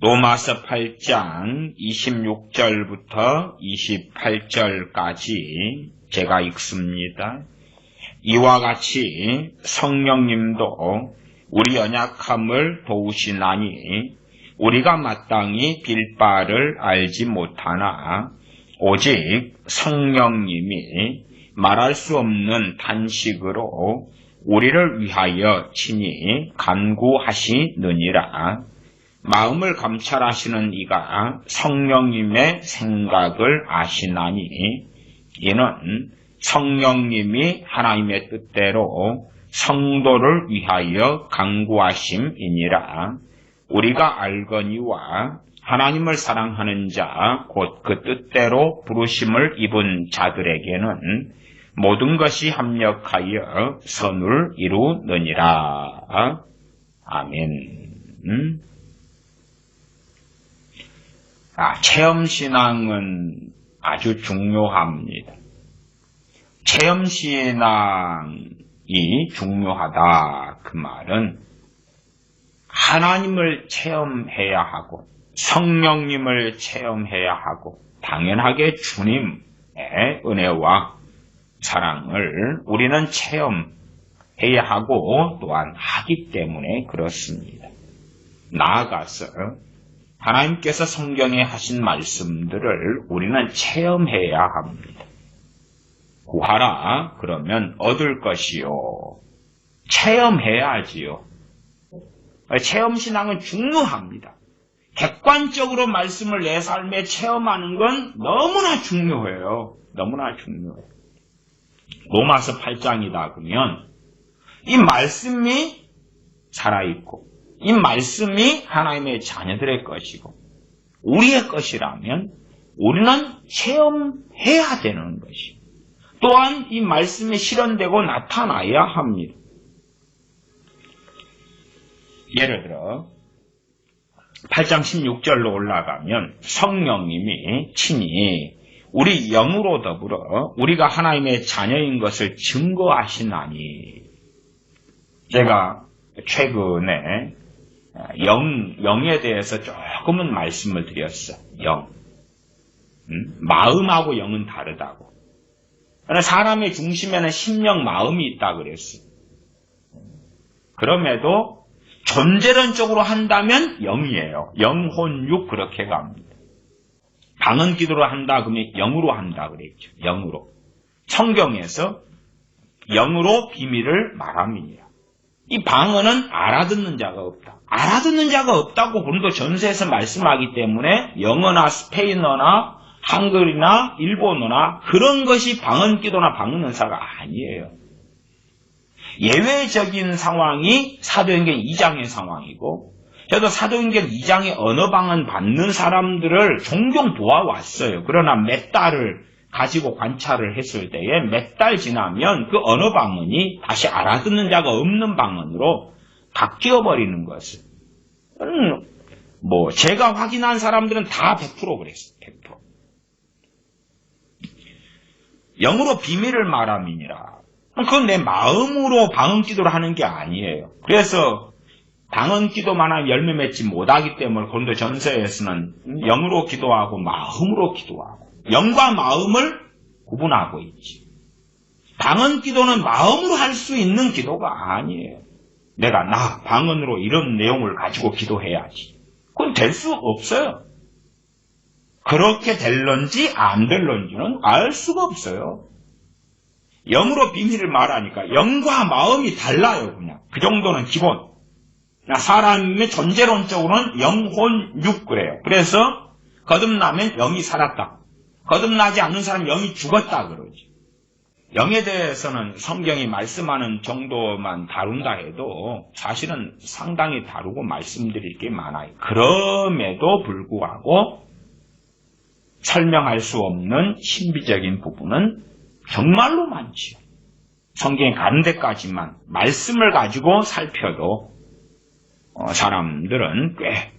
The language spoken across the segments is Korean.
로마서 8장 26절부터 28절까지 제가 읽습니다. 이와 같이 성령님도 우리 연약함을 도우시나니 우리가 마땅히 빌 바를 알지 못하나 오직 성령님이 말할 수 없는 탄식으로 우리를 위하여 친히 간구하시느니라. 마음을 감찰하시는 이가 성령님의 생각을 아시나니 이는 성령님이 하나님의 뜻대로 성도를 위하여 간구하심이니라. 우리가 알거니와 하나님을 사랑하는 자 곧 그 뜻대로 부르심을 입은 자들에게는 모든 것이 합력하여 선을 이루느니라. 아멘. 체험신앙은 아주 중요합니다. 체험신앙이 중요하다. 그 말은 하나님을 체험해야 하고 성령님을 체험해야 하고 당연하게 주님의 은혜와 사랑을 우리는 체험해야 하고 또한 하기 때문에 그렇습니다. 나아가서 하나님께서 성경에 하신 말씀들을 우리는 체험해야 합니다. 구하라 그러면 얻을 것이요. 체험해야지요. 체험신앙은 중요합니다. 객관적으로 말씀을 내 삶에 체험하는 건 너무나 중요해요. 너무나 중요해요. 로마서 8장이다 그러면 이 말씀이 살아있고 이 말씀이 하나님의 자녀들의 것이고 우리의 것이라면 우리는 체험해야 되는 것이고 또한 이 말씀이 실현되고 나타나야 합니다. 예를 들어 8장 16절로 올라가면 성령님이 친히 우리 영으로 더불어 우리가 하나님의 자녀인 것을 증거하시나니 제가 최근에 영에 대해서 조금은 말씀을 드렸어요. 영. 마음하고 영은 다르다고. 사람의 중심에는 심령, 마음이 있다 그랬어요. 그럼에도 존재론적으로 한다면 영이에요. 영혼육 그렇게 갑니다. 방언 기도로 한다 그러면 영으로 한다 그랬죠. 영으로. 성경에서 영으로 비밀을 말합니다. 이 방언은 알아듣는 자가 없다. 알아듣는 자가 없다고 고린도 전서에서 말씀하기 때문에 영어나 스페인어나 한글이나 일본어나 그런 것이 방언 기도나 방언 은사가 아니에요. 예외적인 상황이 사도행전 2장의 상황이고 저도 사도행전 2장의 언어 방언 받는 사람들을 종종 보아왔어요. 그러나 몇 달을 가지고 관찰을 했을 때에 몇 달 지나면 그 언어 방언이 다시 알아듣는 자가 없는 방언으로 바뀌어 버리는 것을 제가 확인한 사람들은 다 100% 그랬어요. 100%. 영으로 비밀을 말함이니라. 그건 내 마음으로 방언 기도를 하는 게 아니에요. 그래서 방언 기도만 하면 열매 맺지 못하기 때문에 고린도 전서에서는 영으로 기도하고 마음으로 기도하고 영과 마음을 구분하고 있지. 방언 기도는 마음으로 할 수 있는 기도가 아니에요. 내가 방언으로 이런 내용을 가지고 기도해야지. 그건 될 수 없어요. 그렇게 될런지 안 될런지는 알 수가 없어요. 영으로 비밀을 말하니까 영과 마음이 달라요. 그냥 그 정도는 기본. 사람의 존재론적으로는 영혼육 그래요. 그래서 거듭나면 영이 살았다. 거듭나지 않는 사람 영이 죽었다 그러지. 영에 대해서는 성경이 말씀하는 정도만 다룬다 해도 사실은 상당히 다루고 말씀드릴 게 많아요. 그럼에도 불구하고 설명할 수 없는 신비적인 부분은 정말로 많지요. 성경에 가는 데까지만 말씀을 가지고 살펴도 사람들은 꽤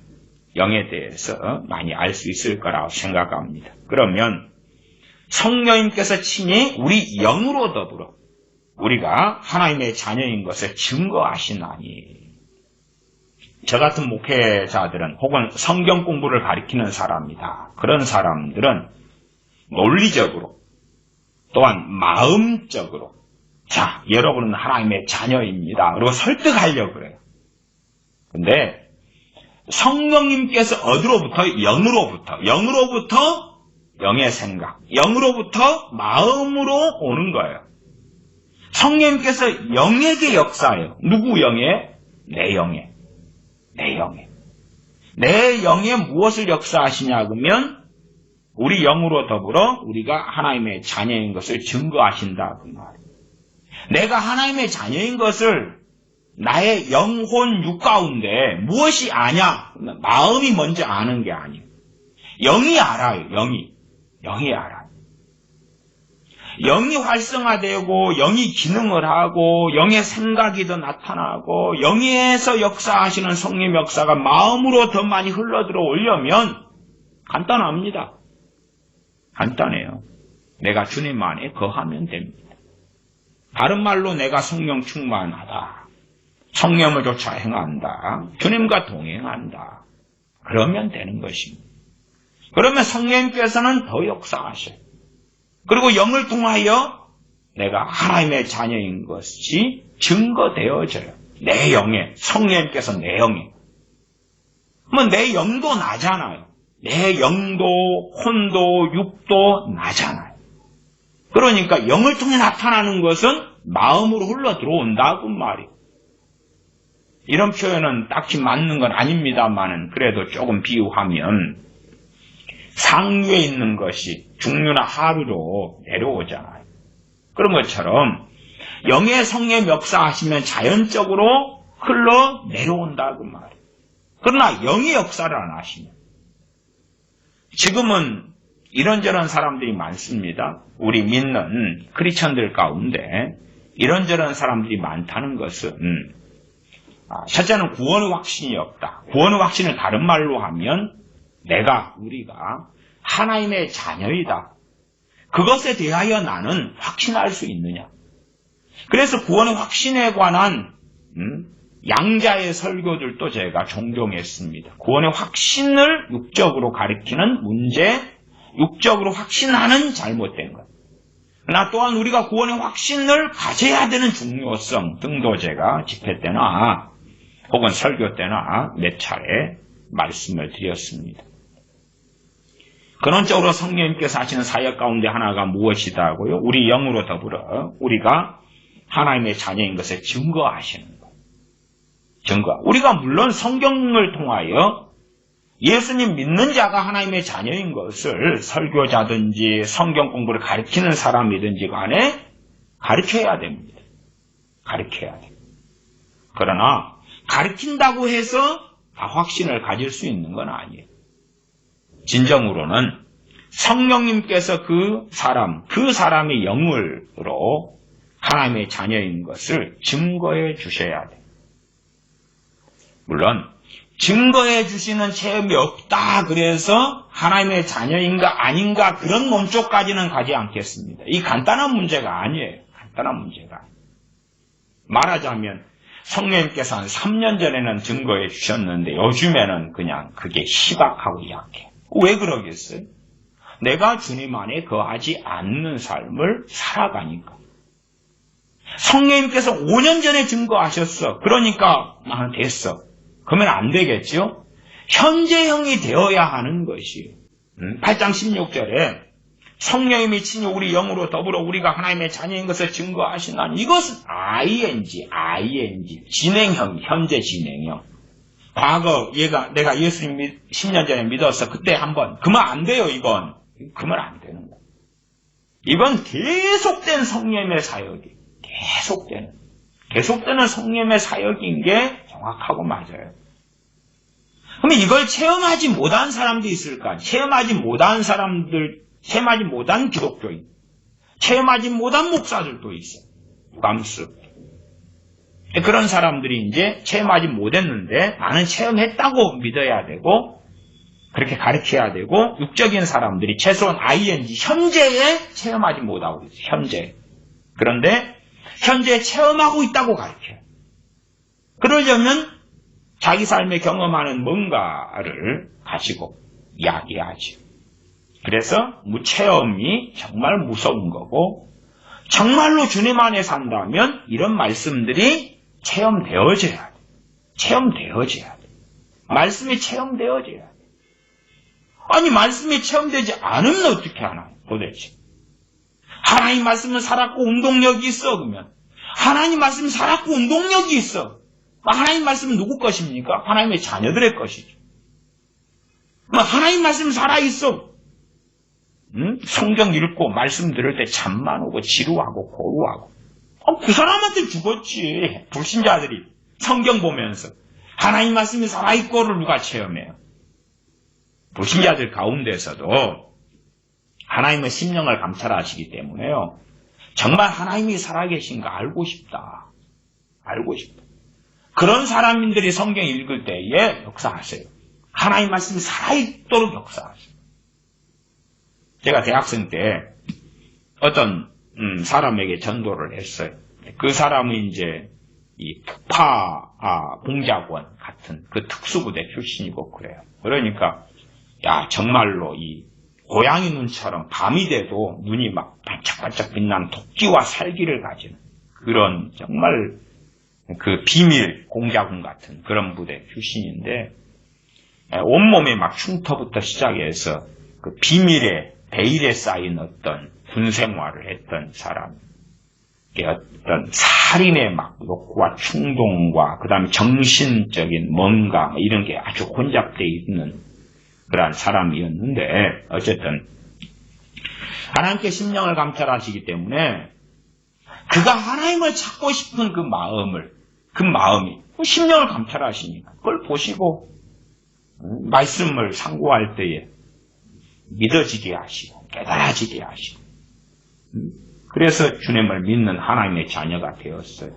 영에 대해서 많이 알 수 있을 거라고 생각합니다. 그러면 성령님께서 친히 우리 영으로 더불어 우리가 하나님의 자녀인 것을 증거하시나니 저 같은 목회자들은 혹은 성경 공부를 가리키는 사람이다. 그런 사람들은 논리적으로 또한 마음적으로 자, 여러분은 하나님의 자녀입니다. 그리고 설득하려고 그래요. 근데 성령님께서 어디로부터? 영으로부터 영의 생각, 영으로부터 마음으로 오는 거예요. 성령님께서 영에게 역사해요. 누구 영에? 내 영에. 내 영에 무엇을 역사하시냐 그러면 우리 영으로 더불어 우리가 하나님의 자녀인 것을 증거하신다 그 말이에요. 내가 하나님의 자녀인 것을 나의 영혼 육 가운데 무엇이 아냐? 마음이 먼저 아는 게 아니에요. 영이 알아요. 영이 알아요. 영이 활성화되고 영이 기능을 하고 영의 생각이 더 나타나고 영에서 역사하시는 성령 역사가 마음으로 더 많이 흘러들어오려면 간단합니다. 간단해요. 내가 주님 안에 거하면 됩니다. 다른 말로 내가 성령 충만하다. 성령을 쫓아 행한다. 주님과 동행한다. 그러면 되는 것입니다. 그러면 성령님께서는 더 역사하셔요. 그리고 영을 통하여 내가 하나님의 자녀인 것이 증거되어져요. 내 영에, 성령님께서 내 영에. 그러면 내 영도 나잖아요. 내 영도, 혼도, 육도 나잖아요. 그러니까 영을 통해 나타나는 것은 마음으로 흘러 들어온다고 말이에요. 이런 표현은 딱히 맞는 건 아닙니다만은 그래도 조금 비유하면 상류에 있는 것이 중류나 하류로 내려오잖아요. 그런 것처럼 영의 성령 역사하시면 자연적으로 흘러 내려온다고 말이에요. 그러나 영의 역사를 안 하시면 지금은 이런저런 사람들이 많습니다. 우리 믿는 크리스천들 가운데 이런저런 사람들이 많다는 것은 첫째는 구원의 확신이 없다. 구원의 확신을 다른 말로 하면 우리가 하나님의 자녀이다. 그것에 대하여 나는 확신할 수 있느냐. 그래서 구원의 확신에 관한 양자의 설교들도 제가 존경했습니다. 구원의 확신을 육적으로 가리키는 문제, 육적으로 확신하는 잘못된 것. 그러나 또한 우리가 구원의 확신을 가져야 되는 중요성 등도 제가 집회 때나 혹은 설교 때나 몇 차례 말씀을 드렸습니다. 근원적으로 성령님께서 하시는 사역 가운데 하나가 무엇이다고요? 우리 영으로 더불어 우리가 하나님의 자녀인 것을 증거하시는 것. 우리가 물론 성경을 통하여 예수님 믿는 자가 하나님의 자녀인 것을 설교자든지 성경 공부를 가르치는 사람이든지 간에 가르쳐야 됩니다. 가르쳐야 돼요. 그러나 가르친다고 해서 다 확신을 가질 수 있는 건 아니에요. 진정으로는 성령님께서 그 사람의 영으로 하나님의 자녀인 것을 증거해 주셔야 돼요. 물론 증거해 주시는 체험이 없다 그래서 하나님의 자녀인가 아닌가 그런 논조까지는 가지 않겠습니다. 이 간단한 문제가 아니에요. 간단한 문제가. 말하자면 성령님께서 한 3년 전에는 증거해 주셨는데 요즘에는 그냥 그게 희박하고 약해. 왜 그러겠어요? 내가 주님 안에 거하지 않는 삶을 살아가니까. 성령님께서 5년 전에 증거하셨어. 그러니까 됐어. 그러면 안 되겠죠? 현재형이 되어야 하는 것이에요. 8장 16절에 성령님이 친히 우리 영으로 더불어 우리가 하나님의 자녀인 것을 증거하시나니 이것은 ing, 진행형, 현재 진행형. 과거 내가 예수님 10년 전에 믿었어. 그때 한번. 그러면 안 돼요, 이건. 그러면 안 되는 거예요. 이건 계속된 성령의 사역이에요. 계속되는 성령의 사역인 게 정확하고 맞아요. 그러면 이걸 체험하지 못한 사람도 있을까? 체험하지 못한 기독교인, 체험하지 못한 목사들도 있어요. 감수. 그런 사람들이 이제 체험하지 못했는데 나는 체험했다고 믿어야 되고 그렇게 가르쳐야 되고 육적인 사람들이 최소한 ing, 현재에 체험하지 못하고 있어요. 현재. 그런데 현재 체험하고 있다고 가르쳐요. 그러려면 자기 삶에 경험하는 뭔가를 가지고 이야기하죠. 그래서 무체험이 정말 무서운 거고, 정말로 주님 안에 산다면 이런 말씀들이 체험되어져야 돼. 체험되어져야 돼. 말씀이 체험되어져야 돼. 아니, 말씀이 체험되지 않으면 어떻게 하나, 도대체. 하나님 말씀은 살았고 운동력이 있어, 그러면. 하나님 말씀은 살았고 운동력이 있어. 하나님 말씀은 누구 것입니까? 하나님의 자녀들의 것이죠. 하나님 말씀은 살아있어. 성경 읽고 말씀 들을 때 잠만 오고 지루하고 고루하고. 그 사람한테 죽었지. 불신자들이 성경 보면서 하나님 말씀이 살아있고를 누가 체험해요? 불신자들 가운데서도 하나님의 심령을 감찰하시기 때문에요. 정말 하나님이 살아계신가 알고 싶다. 알고 싶다. 그런 사람들이 성경 읽을 때에 역사하세요. 하나님 말씀이 살아있도록 역사하세요. 제가 대학생 때 어떤 사람에게 전도를 했어요. 그 사람은 이제 이 특파 공작원 같은 그 특수부대 출신이고 그래요. 그러니까 야 정말로 이 고양이 눈처럼 밤이 돼도 눈이 막 반짝반짝 빛나는 토끼와 살기를 가진 그런 정말 그 비밀 공작원 같은 그런 부대 출신인데 온몸에 막 흉터부터 시작해서 그 비밀의 베일에 쌓인 어떤 군 생활을 했던 사람, 어떤 살인의 막 욕구와 충동과 그 다음에 정신적인 뭔가 이런 게 아주 혼잡되어 있는 그러한 사람이었는데 어쨌든 하나님께 심령을 감찰하시기 때문에 그가 하나님을 찾고 싶은 그 마음이 심령을 감찰하시니까 그걸 보시고 말씀을 상고할 때에 믿어지게 하시고 깨달아지게 하시고 그래서 주님을 믿는 하나님의 자녀가 되었어요.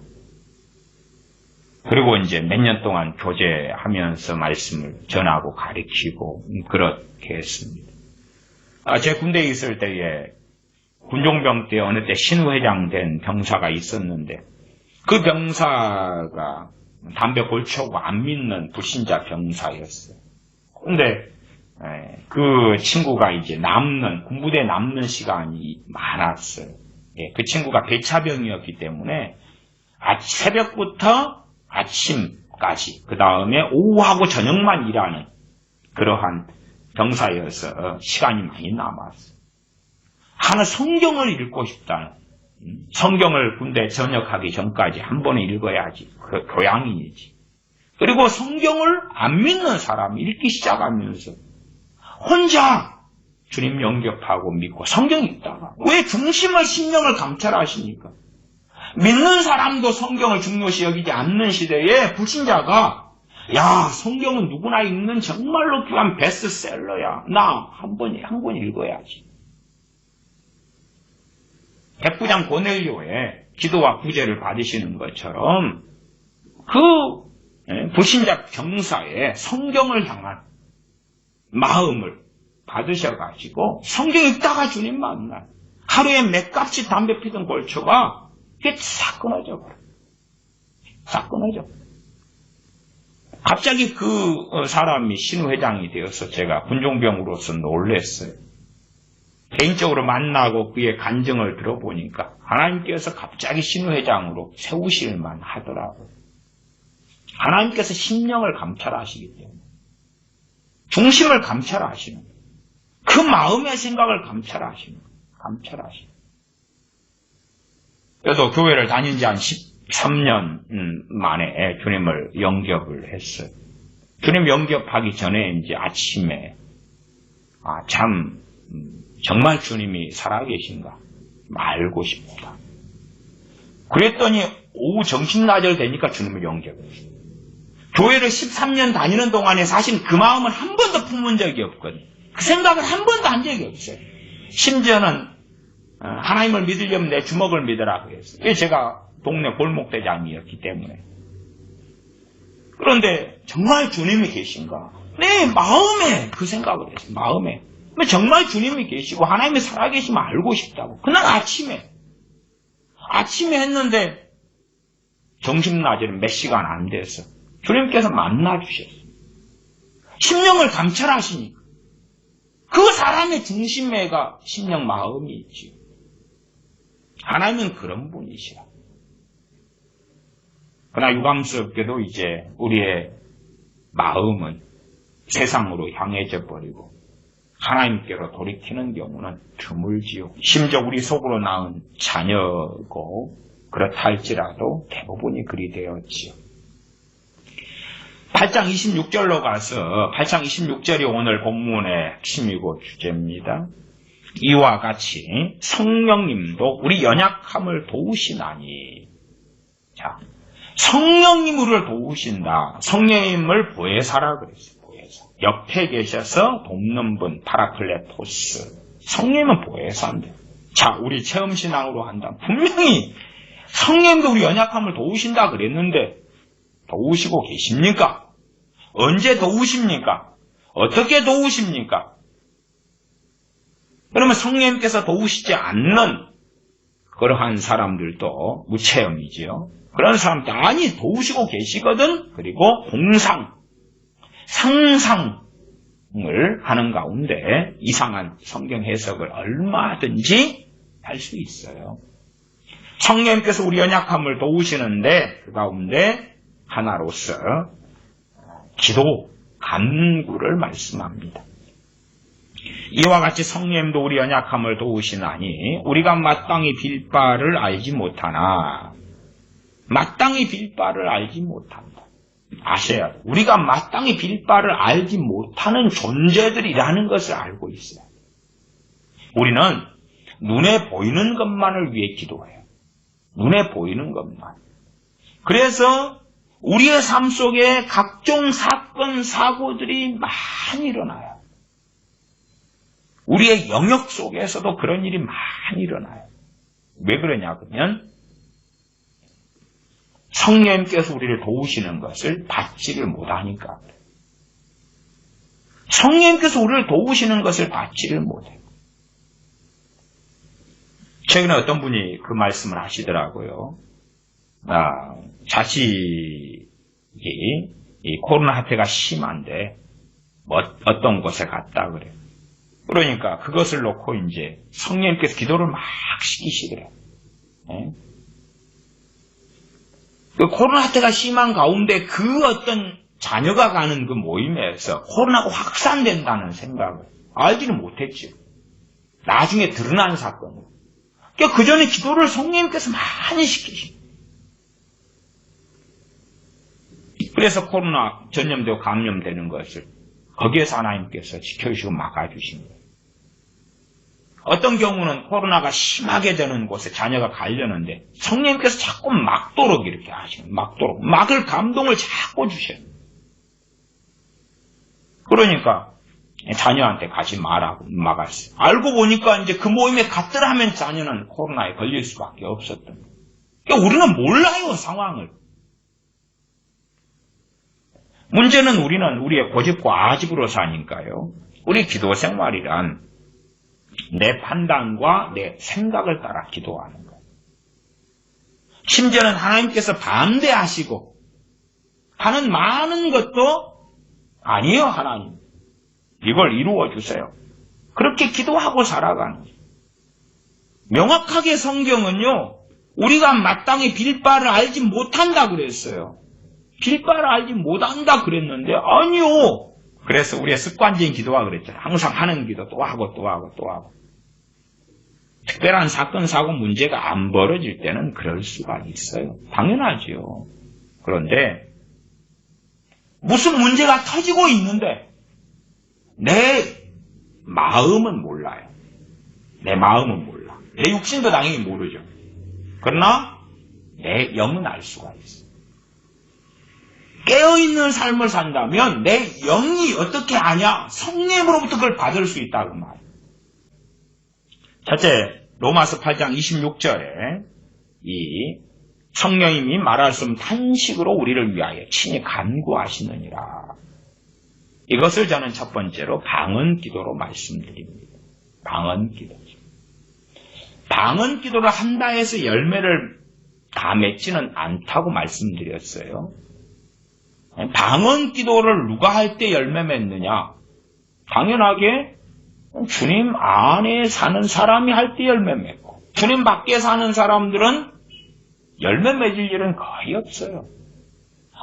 그리고 이제 몇 년 동안 교제하면서 말씀을 전하고 가르치고 그렇게 했습니다. 제 군대에 있을 때에 군종병 때 어느 때 신회장 된 병사가 있었는데 그 병사가 담배 골초고 안 믿는 불신자 병사였어요. 근데 그 친구가 이제 군부대에 남는 시간이 많았어요. 그 친구가 배차병이었기 때문에 새벽부터 아침까지 그 다음에 오후하고 저녁만 일하는 그러한 병사여서 시간이 많이 남았어요. 하나 성경을 읽고 싶다는 성경을 군대 전역하기 전까지 한 번에 읽어야지 그 교양인이지. 그리고 성경을 안 믿는 사람이 읽기 시작하면서 혼자 주님 영접하고 믿고 성경 읽다가 왜 중심을 심령을 감찰하시니까 믿는 사람도 성경을 중요시 여기지 않는 시대에 불신자가 야 성경은 누구나 읽는 정말로 귀한 베스트셀러야. 나 한 번 읽어야지. 백부장 고넬료의 기도와 구제를 받으시는 것처럼 그 불신자 병사의 성경을 향한 마음을 받으셔가지고 성경 읽다가 주님 만나 하루에 몇 값이 담배 피던 골초가 이게 싹 끊어져 버려. 싹 끊어져. 갑자기 그 사람이 신회장이 되어서 제가 군종병으로서 놀랬어요. 개인적으로 만나고 그의 간증을 들어보니까 하나님께서 갑자기 신회장으로 세우실만 하더라고요. 하나님께서 심령을 감찰하시기 때문에 중심을 감찰하시는 그 마음의 생각을 감찰하시는 그래도 교회를 다닌 지 한 13년 만에 주님을 영접을 했어요. 주님 영접하기 전에 이제 아침에 정말 주님이 살아계신가 알고 싶다. 그랬더니 오후 정신나절 되니까 주님을 영접했어요. 교회를 13년 다니는 동안에 사실 그 마음은 한 번도 품은 적이 없거든요. 그 생각을 한 번도 한 적이 없어요. 심지어는 하나님을 믿으려면 내 주먹을 믿으라고 했어요. 제가 동네 골목대장이었기 때문에. 그런데 정말 주님이 계신가? 내 마음에 그 생각을 했어요. 마음에. 정말 주님이 계시고 하나님이 살아계시면 알고 싶다고. 그날 아침에 했는데 정신나절은 몇 시간 안 돼서 주님께서 만나주셨어요. 심령을 감찰하시니까. 그 사람의 중심에가 심령 마음이 있지요. 하나님은 그런 분이시라. 그러나 유감스럽게도 이제 우리의 마음은 세상으로 향해져 버리고 하나님께로 돌이키는 경우는 드물지요. 심지어 우리 속으로 낳은 자녀고 그렇다 할지라도 대부분이 그리 되었지요. 8장 26절로 가서 8장 26절이 오늘 본문의 핵심이고 주제입니다. 이와 같이 성령님도 우리 연약함을 도우시나니. 자, 성령님 우리를 도우신다. 성령님을 보혜사라 그랬어요. 보혜사. 옆에 계셔서 돕는 분 파라클레토스. 성령님은 보혜사인데. 자, 우리 체험신앙으로 한다. 분명히 성령님도 우리 연약함을 도우신다 그랬는데 도우시고 계십니까? 언제 도우십니까? 어떻게 도우십니까? 그러면 성령님께서 도우시지 않는 그러한 사람들도 무체험이지요. 그런 사람들 아니 도우시고 계시거든. 그리고 공상, 상상을 하는 가운데 이상한 성경 해석을 얼마든지 할 수 있어요. 성령님께서 우리 연약함을 도우시는데 그 가운데 하나로서 기도, 간구를 말씀합니다. 이와 같이 성령님도 우리 연약함을 도우시나니 우리가 마땅히 빌 바를 알지 못하나. 마땅히 빌 바를 알지 못한다. 아셔야 돼요. 우리가 마땅히 빌 바를 알지 못하는 존재들이라는 것을 알고 있어요. 우리는 눈에 보이는 것만을 위해 기도해요. 눈에 보이는 것만. 그래서 우리의 삶 속에 각종 사건, 사고들이 많이 일어나요. 우리의 영역 속에서도 그런 일이 많이 일어나요. 왜 그러냐 그러면 성령님께서 우리를 도우시는 것을 받지를 못하니까. 성령님께서 우리를 도우시는 것을 받지를 못해요. 최근에 어떤 분이 그 말씀을 하시더라고요. 자식이 이 코로나 사태가 심한데 어떤 곳에 갔다 그래요. 그러니까 그것을 놓고 이제 성령님께서 기도를 막 시키시더래요. 그 코로나 사태가 심한 가운데 그 어떤 자녀가 가는 그 모임에서 코로나가 확산된다는 생각을 알지는 못했죠. 나중에 드러난 사건으로. 그러니까 그 전에 기도를 성령님께서 많이 시키십니다. 그래서 코로나 전염되고 감염되는 것을 거기에서 하나님께서 지켜주시고 막아주신 거예요. 어떤 경우는 코로나가 심하게 되는 곳에 자녀가 가려는데 성령님께서 자꾸 막도록 이렇게 하시는 막도록 막을 감동을 자꾸 주셔요. 그러니까 자녀한테 가지 말라고 막았어요. 알고 보니까 이제 그 모임에 갔더라면 자녀는 코로나에 걸릴 수밖에 없었던 거예요. 그러니까 우리는 몰라요, 상황을. 문제는 우리는 우리의 고집과 아집으로 사니까요. 우리 기도 생활이란 내 판단과 내 생각을 따라 기도하는 거예요. 심지어는 하나님께서 반대하시고 하는 많은 것도 아니에요, 하나님. 이걸 이루어 주세요. 그렇게 기도하고 살아가는 거예요. 명확하게 성경은요, 우리가 마땅히 빌 바를 알지 못한다 그랬어요. 빌 바를 알지 못한다 그랬는데 아니요. 그래서 우리의 습관적인 기도가 그랬잖아요. 항상 하는 기도 또 하고 또 하고 또 하고. 특별한 사건, 사고, 문제가 안 벌어질 때는 그럴 수가 있어요. 당연하죠. 그런데 무슨 문제가 터지고 있는데 내 마음은 몰라요. 내 마음은 몰라. 내 육신도 당연히 모르죠. 그러나 내 영은 알 수가 있어요. 깨어있는 삶을 산다면 내 영이 어떻게 아냐? 성령으로부터 그걸 받을 수 있다고 말이에요. 첫째, 로마서 8장 26절에 이 성령님이 말할 수 없는 탄식으로 우리를 위하여 친히 간구하시느니라. 이것을 저는 첫 번째로 방언 기도로 말씀드립니다. 방언 기도죠. 방언 기도를 한다 해서 열매를 다 맺지는 않다고 말씀드렸어요. 방언 기도를 누가 할 때 열매 맺느냐? 당연하게 주님 안에 사는 사람이 할 때 열매 맺고, 주님 밖에 사는 사람들은 열매 맺을 일은 거의 없어요.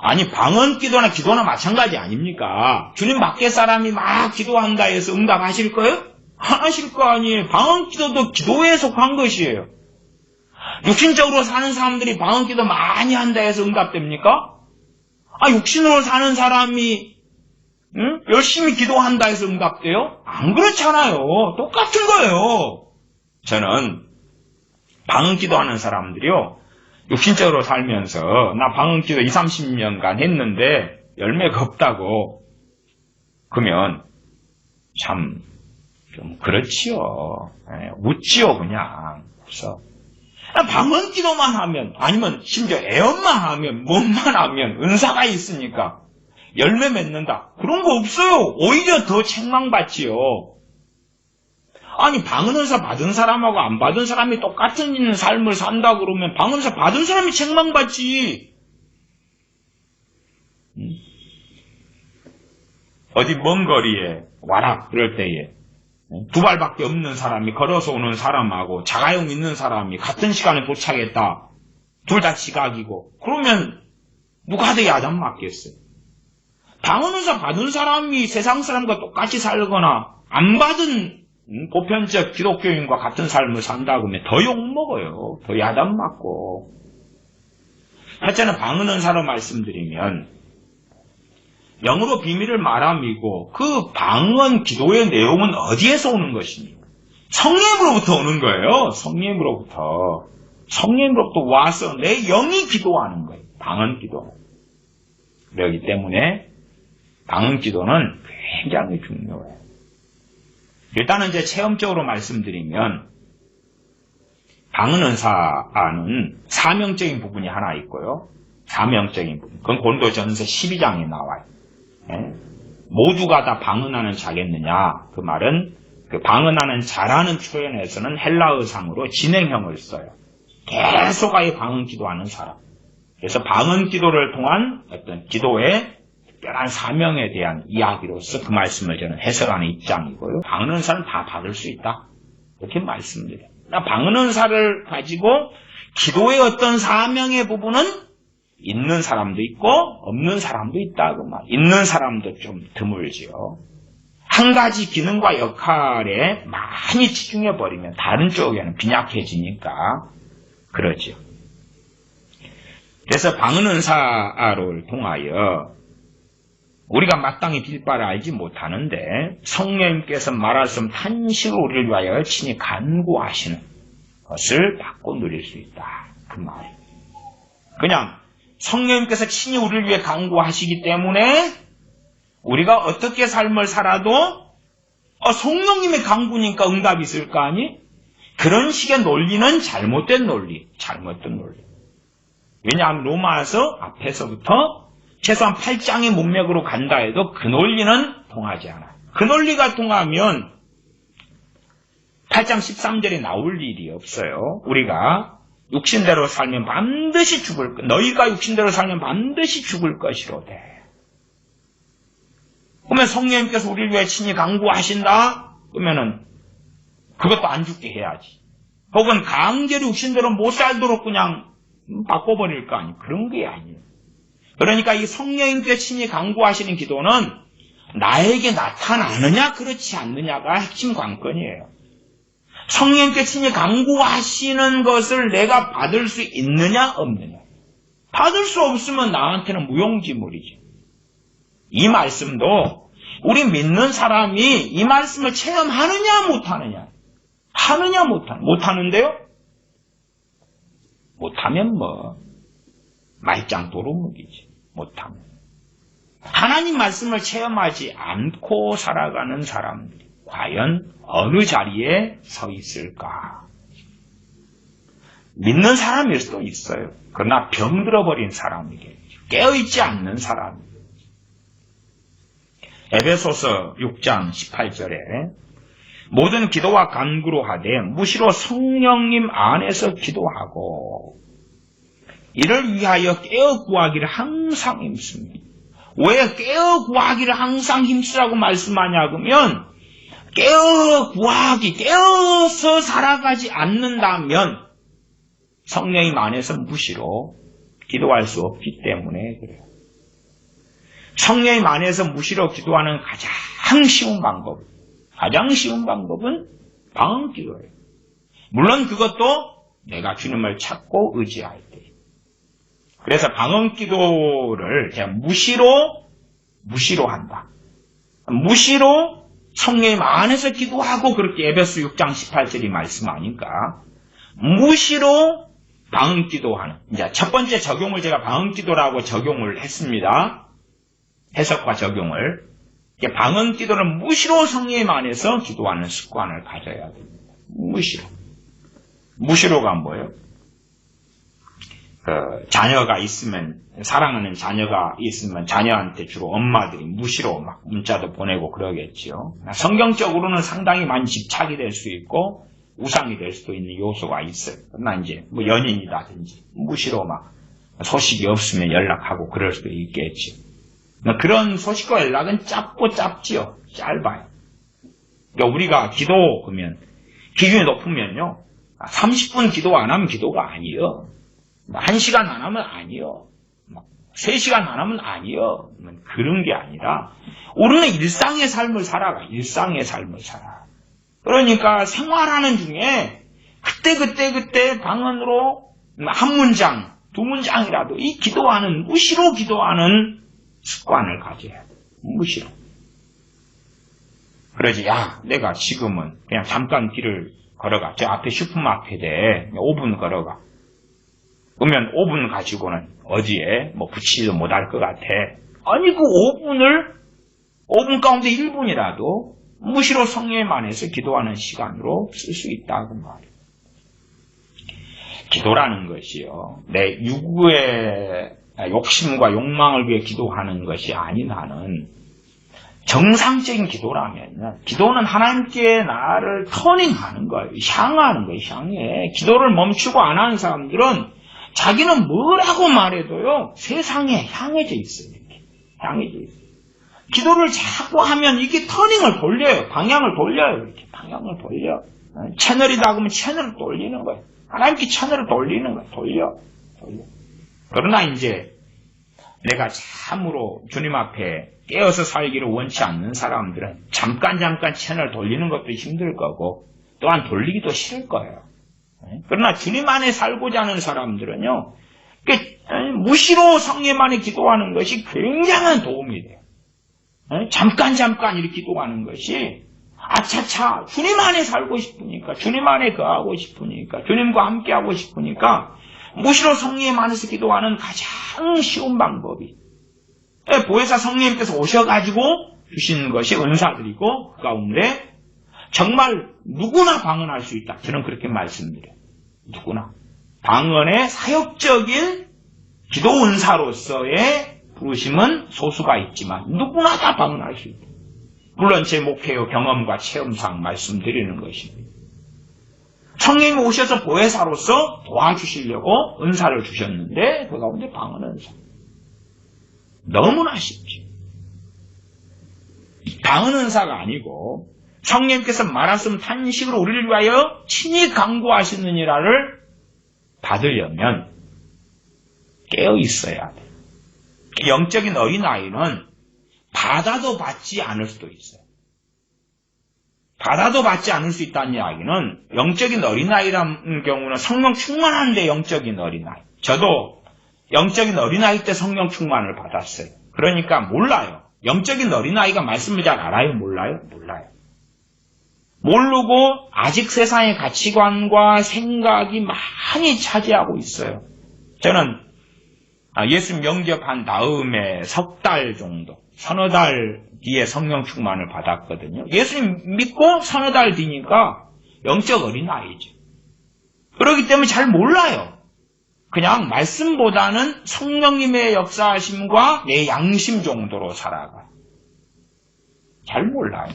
아니, 방언 기도나 기도나 마찬가지 아닙니까? 주님 밖에 사람이 막 기도한다 해서 응답하실 거예요? 안 하실 거 아니에요. 방언 기도도 기도에 속한 것이에요. 육신적으로 사는 사람들이 방언 기도 많이 한다 해서 응답됩니까? 육신으로 사는 사람이 열심히 기도한다 해서 응답돼요? 안 그렇잖아요. 똑같은 거예요. 저는 방언 기도하는 사람들이요, 육신적으로 살면서 나 방언 기도 20, 30년간 했는데 열매가 없다고 그러면 참 좀 그렇지요. 웃지요 그냥. 그래서 방언 기도만 하면, 아니면 심지어 애언만 하면, 뭔만 하면 은사가 있으니까 열매 맺는다, 그런 거 없어요. 오히려 더 책망받지요. 아니, 방언은사 받은 사람하고 안 받은 사람이 똑같은 삶을 산다 그러면 방언은사 받은 사람이 책망받지. 어디 먼 거리에 와라 그럴 때에 두 발밖에 없는 사람이 걸어서 오는 사람하고 자가용 있는 사람이 같은 시간에 도착했다. 둘 다 지각이고. 그러면 누가 더 야단 맞겠어요? 방언은사 받은 사람이 세상 사람과 똑같이 살거나 안 받은 보편적 기독교인과 같은 삶을 산다 그러면 더 욕먹어요. 더 야단 맞고. 하여튼 방언은사로 말씀드리면 영으로 비밀을 말함이고, 그 방언 기도의 내용은 어디에서 오는 것입니까? 성령으로부터 오는 거예요. 성령으로부터 와서 내 영이 기도하는 거예요. 방언 기도. 그렇기 때문에 방언 기도는 굉장히 중요해요. 일단은 이제 체험적으로 말씀드리면, 방언은사는 사명적인 부분이 하나 있고요. 사명적인 부분. 그건 고린도전서 12장에 나와요. 모두가 다 방언하는 자겠느냐? 그 말은 그 방언하는 자라는 표현에서는 헬라어상으로 진행형을 써요. 계속 아예 방언 기도하는 사람. 그래서 방언 기도를 통한 어떤 기도의 특별한 사명에 대한 이야기로서 그 말씀을 저는 해석하는 입장이고요. 방언은사는 다 받을 수 있다, 이렇게 말씀드려요. 방언은사를 가지고 기도의 어떤 사명의 부분은 있는 사람도 있고 없는 사람도 있다 그 말. 있는 사람도 좀 드물지요. 한 가지 기능과 역할에 많이 치중해 버리면 다른 쪽에는 빈약해지니까 그러죠. 그래서 방언은사를 통하여 우리가 마땅히 빌 바를 알지 못하는데 성령님께서 말하시면 탄식으로 우리를 위하여 친히 간구하시는 것을 받고 누릴 수 있다, 그 말이에요. 그냥 성령님께서 친히 우리를 위해 간구하시기 때문에 우리가 어떻게 삶을 살아도 성령님의 간구니까 응답이 있을 거 아니? 그런 식의 논리는 잘못된 논리. 왜냐하면 로마서 앞에서부터 최소한 8장의 문맥으로 간다 해도 그 논리는 통하지 않아요. 그 논리가 통하면 8장 13절에 나올 일이 없어요. 우리가 육신대로 살면 반드시 죽을 것. 너희가 육신대로 살면 반드시 죽을 것이로되. 그러면 성령님께서 우리를 위해 친히 간구하신다? 그러면은 그것도 안 죽게 해야지. 혹은 강제로 육신대로 못 살도록 그냥 바꿔버릴 거 아니에요. 그런 게 아니에요. 그러니까 이 성령님께 친히 간구하시는 기도는 나에게 나타나느냐 그렇지 않느냐가 핵심 관건이에요. 성령님께 친히 간구하시는 것을 내가 받을 수 있느냐 없느냐. 받을 수 없으면 나한테는 무용지물이지. 이 말씀도 우리 믿는 사람이 이 말씀을 체험하느냐 못하느냐. 하느냐 못하는데요? 못하면 말짱 도루묵이지. 못하면. 하나님 말씀을 체험하지 않고 살아가는 사람들이 과연 어느 자리에 서 있을까? 믿는 사람일 수도 있어요. 그러나 병들어버린 사람이겠죠. 깨어있지 않는 사람. 에베소서 6장 18절에 모든 기도와 간구로 하되 무시로 성령님 안에서 기도하고 이를 위하여 깨어 구하기를 항상 힘씁니다. 왜 깨어 구하기를 항상 힘쓰라고 말씀하냐 그러면 깨어 구하기, 깨어서 살아가지 않는다면 성령님 안에서 무시로 기도할 수 없기 때문에 그래요. 성령님 안에서 무시로 기도하는 가장 쉬운 방법은 방언 기도예요. 물론 그것도 내가 주님을 찾고 의지할 때. 그래서 방언 기도를 제가 무시로 한다. 무시로 성령님 안에서 기도하고 그렇게 에베소 6장 18절이 말씀하니까 무시로 방언 기도하는. 이제 첫 번째 적용을 제가 방언 기도라고 적용을 했습니다. 해석과 적용을. 방언 기도는 무시로 성령님 안에서 기도하는 습관을 가져야 됩니다. 무시로가 뭐예요? 자녀가 있으면, 사랑하는 자녀가 있으면 자녀한테 주로 엄마들이 무시로 막 문자도 보내고 그러겠지요. 성경적으로는 상당히 많이 집착이 될 수 있고 우상이 될 수도 있는 요소가 있어요. 그러나 이제 뭐 연인이라든지 무시로 막 소식이 없으면 연락하고 그럴 수도 있겠지. 그런 소식과 연락은 짧지요. 짧아요. 그러니까 우리가 기도 그러면 기준이 높으면요. 30분 기도 안 하면 기도가 아니에요. 1시간 안 하면 아니요. 3시간 안 하면 아니요. 그런 게 아니라 우리는 일상의 삶을 살아가. 그러니까 생활하는 중에 그때 방언으로 한 문장, 두 문장이라도 이 무시로 기도하는 습관을 가져야 돼. 무시로. 그러지, 야, 내가 지금은 그냥 잠깐 길을 걸어가. 저 앞에 슈퍼마켓에 5분 걸어가. 그러면 5분 가지고는 어디에 붙이지도 못할 것 같아. 아니, 그 5분 가운데 1분이라도 무시로 성령님 안에서 기도하는 시간으로 쓸 수 있다고 말이에요. 기도라는 것이요. 내 유구의 욕심과 욕망을 위해 기도하는 것이 아닌 한은 정상적인 기도라면 기도는 하나님께 나를 터닝하는 거예요. 향하는 거예요. 향해. 기도를 멈추고 안 하는 사람들은 자기는 뭐라고 말해도요. 세상에 향해져 있어요. 이렇게. 향해져 있어요. 기도를 자꾸 하면 이게 터닝을 돌려요. 방향을 돌려요. 이렇게 방향을 돌려. 채널이다 그러면 채널을 돌리는 거예요. 하나님께 채널을 돌리는 거예요. 돌려. 그러나 이제 내가 참으로 주님 앞에 깨어서 살기를 원치 않는 사람들은 잠깐 채널 돌리는 것도 힘들 거고 또한 돌리기도 싫을 거예요. 그러나 주님 안에 살고자 하는 사람들은요. 무시로 성령 안에 기도하는 것이 굉장한 도움이 돼요. 잠깐 이렇게 기도하는 것이 아차차 주님 안에 살고 싶으니까 주님 안에 거하고 싶으니까 주님과 함께 하고 싶으니까 무시로 성령 안에서 기도하는 가장 쉬운 방법이 보혜사 성령님께서 오셔가지고 주시는 것이 은사들이고 그 가운데 정말 누구나 방언할 수 있다. 저는 그렇게 말씀드려요. 누구나. 방언의 사역적인 기도 은사로서의 부르심은 소수가 있지만 누구나 다 방언할 수 있다. 물론 제 목회의 경험과 체험상 말씀드리는 것입니다. 성령님이 오셔서 보혜사로서 도와주시려고 은사를 주셨는데 그 가운데 방언 은사. 너무나 쉽죠. 방언 은사가 아니고 성령님께서 말씀을 탄식으로 우리를 위하여 친히 강구하시느니라를 받으려면 깨어 있어야 돼. 영적인 어린아이는 받아도 받지 않을 수도 있어요. 받아도 받지 않을 수 있다는 이야기는 영적인 어린아이라는 경우는 성령 충만한데 영적인 어린아이. 저도 영적인 어린아이 때 성령 충만을 받았어요. 그러니까 몰라요. 영적인 어린아이가 말씀을 잘 알아요? 몰라요? 몰라요. 모르고 아직 세상의 가치관과 생각이 많이 차지하고 있어요. 저는 예수 영접한 다음에 석 달 정도, 서너 달 뒤에 성령 충만을 받았거든요. 예수님 믿고 서너 달 뒤니까 영적 어린아이죠. 그렇기 때문에 잘 몰라요. 그냥 말씀보다는 성령님의 역사하심과 내 양심 정도로 살아가요. 잘 몰라요.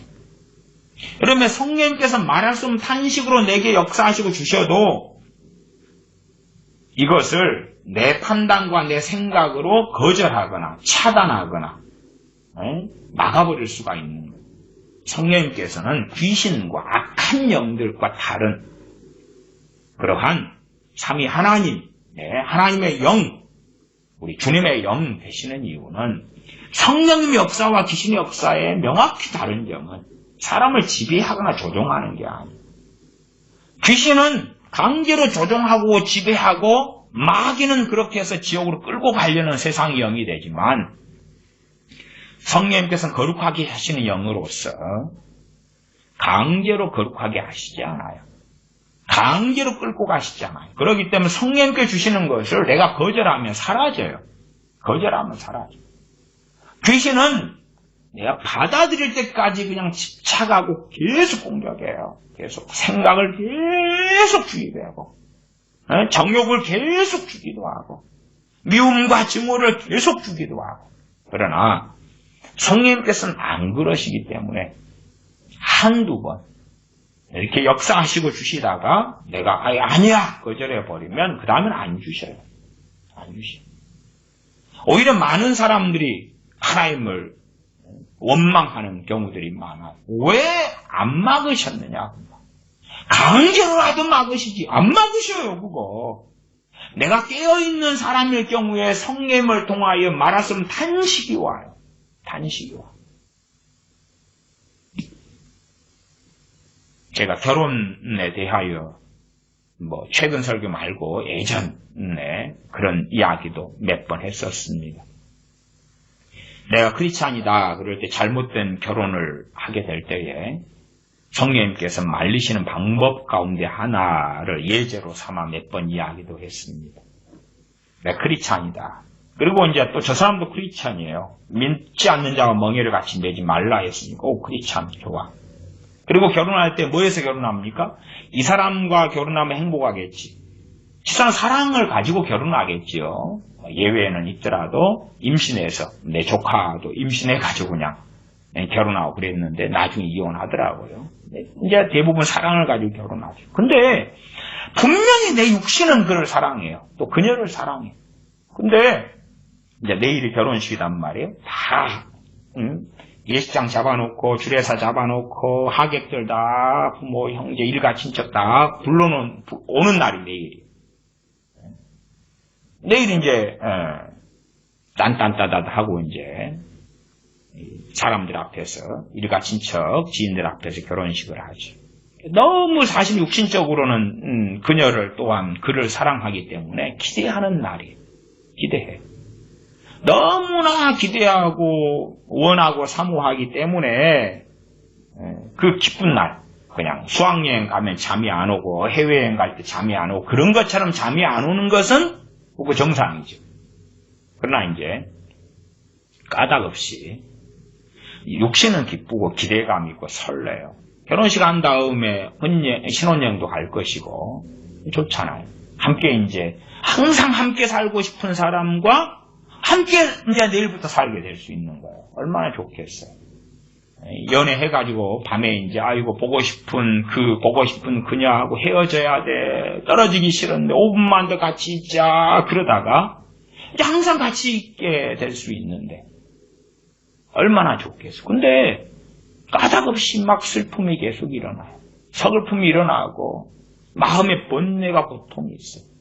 그러면 성령님께서 말씀 탄식으로 내게 역사하시고 주셔도 이것을 내 판단과 내 생각으로 거절하거나 차단하거나 막아버릴 수가 있는 거예요. 성령님께서는 귀신과 악한 영들과 다른 그러한 삼위 하나님, 하나님의 영, 우리 주님의 영 되시는 이유는 성령님의 역사와 귀신의 역사에 명확히 다른 점은 사람을 지배하거나 조종하는 게 아니에요. 귀신은 강제로 조종하고 지배하고 마귀는 그렇게 해서 지옥으로 끌고 가려는 세상의 영이 되지만 성령님께서는 거룩하게 하시는 영으로서 강제로 거룩하게 하시지 않아요. 강제로 끌고 가시지 않아요. 그렇기 때문에 성령님께 주시는 것을 내가 거절하면 사라져요. 거절하면 사라져요. 귀신은 내가 받아들일 때까지 그냥 집착하고 계속 공격해요. 계속 생각을 계속 주기도 하고 정욕을 계속 주기도 하고 미움과 증오를 계속 주기도 하고 그러나 성령님께서는 안 그러시기 때문에 한두 번 이렇게 역사하시고 주시다가 내가 아니야 거절해버리면 그 다음엔 안 주셔요. 안 주셔요. 오히려 많은 사람들이 하나님을 원망하는 경우들이 많아요. 왜 안 막으셨느냐. 강제로라도 막으시지. 안 막으셔요 그거. 내가 깨어있는 사람일 경우에 성령님을 통하여 말았으면 탄식이 와요. 탄식이 와. 제가 결혼에 대하여 최근 설교 말고 예전에 그런 이야기도 몇 번 했었습니다. 내가 크리스찬이다 그럴 때 잘못된 결혼을 하게 될 때에 성령님께서 말리시는 방법 가운데 하나를 예제로 삼아 몇 번 이야기도 했습니다. 내가 크리스찬이다. 그리고 이제 또 저 사람도 크리스찬이에요. 믿지 않는 자와 멍에를 같이 내지 말라 했으니까 크리스찬 좋아. 그리고 결혼할 때 뭐해서 결혼합니까? 이 사람과 결혼하면 행복하겠지. 치산 사랑을 가지고 결혼하겠지요. 예외는 있더라도 임신해서 내 조카도 임신해가지고 그냥 결혼하고 그랬는데 나중에 이혼하더라고요. 이제 대부분 사랑을 가지고 결혼하죠. 근데 분명히 내 육신은 그를 사랑해요. 또 그녀를 사랑해. 근데 이제 내일이 결혼식이란 말이에요. 다 예식장 잡아놓고 주례사 잡아놓고 하객들 다 부모 형제 일가 친척 다 오는 날이 내일이에요. 내일 이제 딴딴따다 하고 이제 사람들 앞에서 일가 친척 지인들 앞에서 결혼식을 하죠. 너무 사실 육신적으로는 그녀를 또한 그를 사랑하기 때문에 기대하는 날이에요. 기대해. 너무나 기대하고 원하고 사모하기 때문에 그 기쁜 날 그냥 수학여행 가면 잠이 안 오고 해외여행 갈 때 잠이 안 오고 그런 것처럼 잠이 안 오는 것은 그거 정상이죠. 그러나 이제 까닭없이 육신은 기쁘고 기대감 있고 설레요. 결혼식 한 다음에 신혼여행도 갈 것이고 좋잖아요. 함께 이제 항상 함께 살고 싶은 사람과 함께 이제 내일부터 살게 될 수 있는 거예요. 얼마나 좋겠어요. 연애해가지고 밤에 이제 보고 싶은 그녀하고 헤어져야 돼. 떨어지기 싫은데 5분만 더 같이 있자. 그러다가 이제 항상 같이 있게 될 수 있는데 얼마나 좋겠어. 근데 까닭없이 막 슬픔이 계속 일어나요. 서글픔이 일어나고 마음의 번뇌가 고통이 있어요.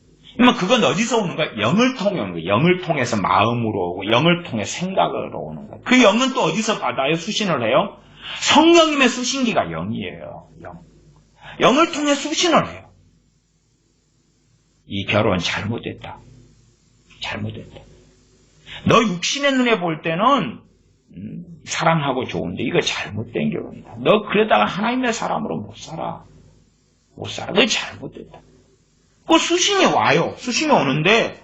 그건 어디서 오는 거야? 영을 통해 오는 거야. 영을 통해서 마음으로 오고 영을 통해 생각으로 오는 거야. 그 영은 또 어디서 받아요? 수신을 해요? 성령님의 수신기가 영이에요. 영을 통해 수신을 해요. 이 결혼 잘못됐다. 너 육신의 눈에 볼 때는 사랑하고 좋은데 이거 잘못된 결혼이다. 너 그러다가 하나님의 사람으로 못 살아. 그거 잘못됐다. 그 수신이 와요. 수신이 오는데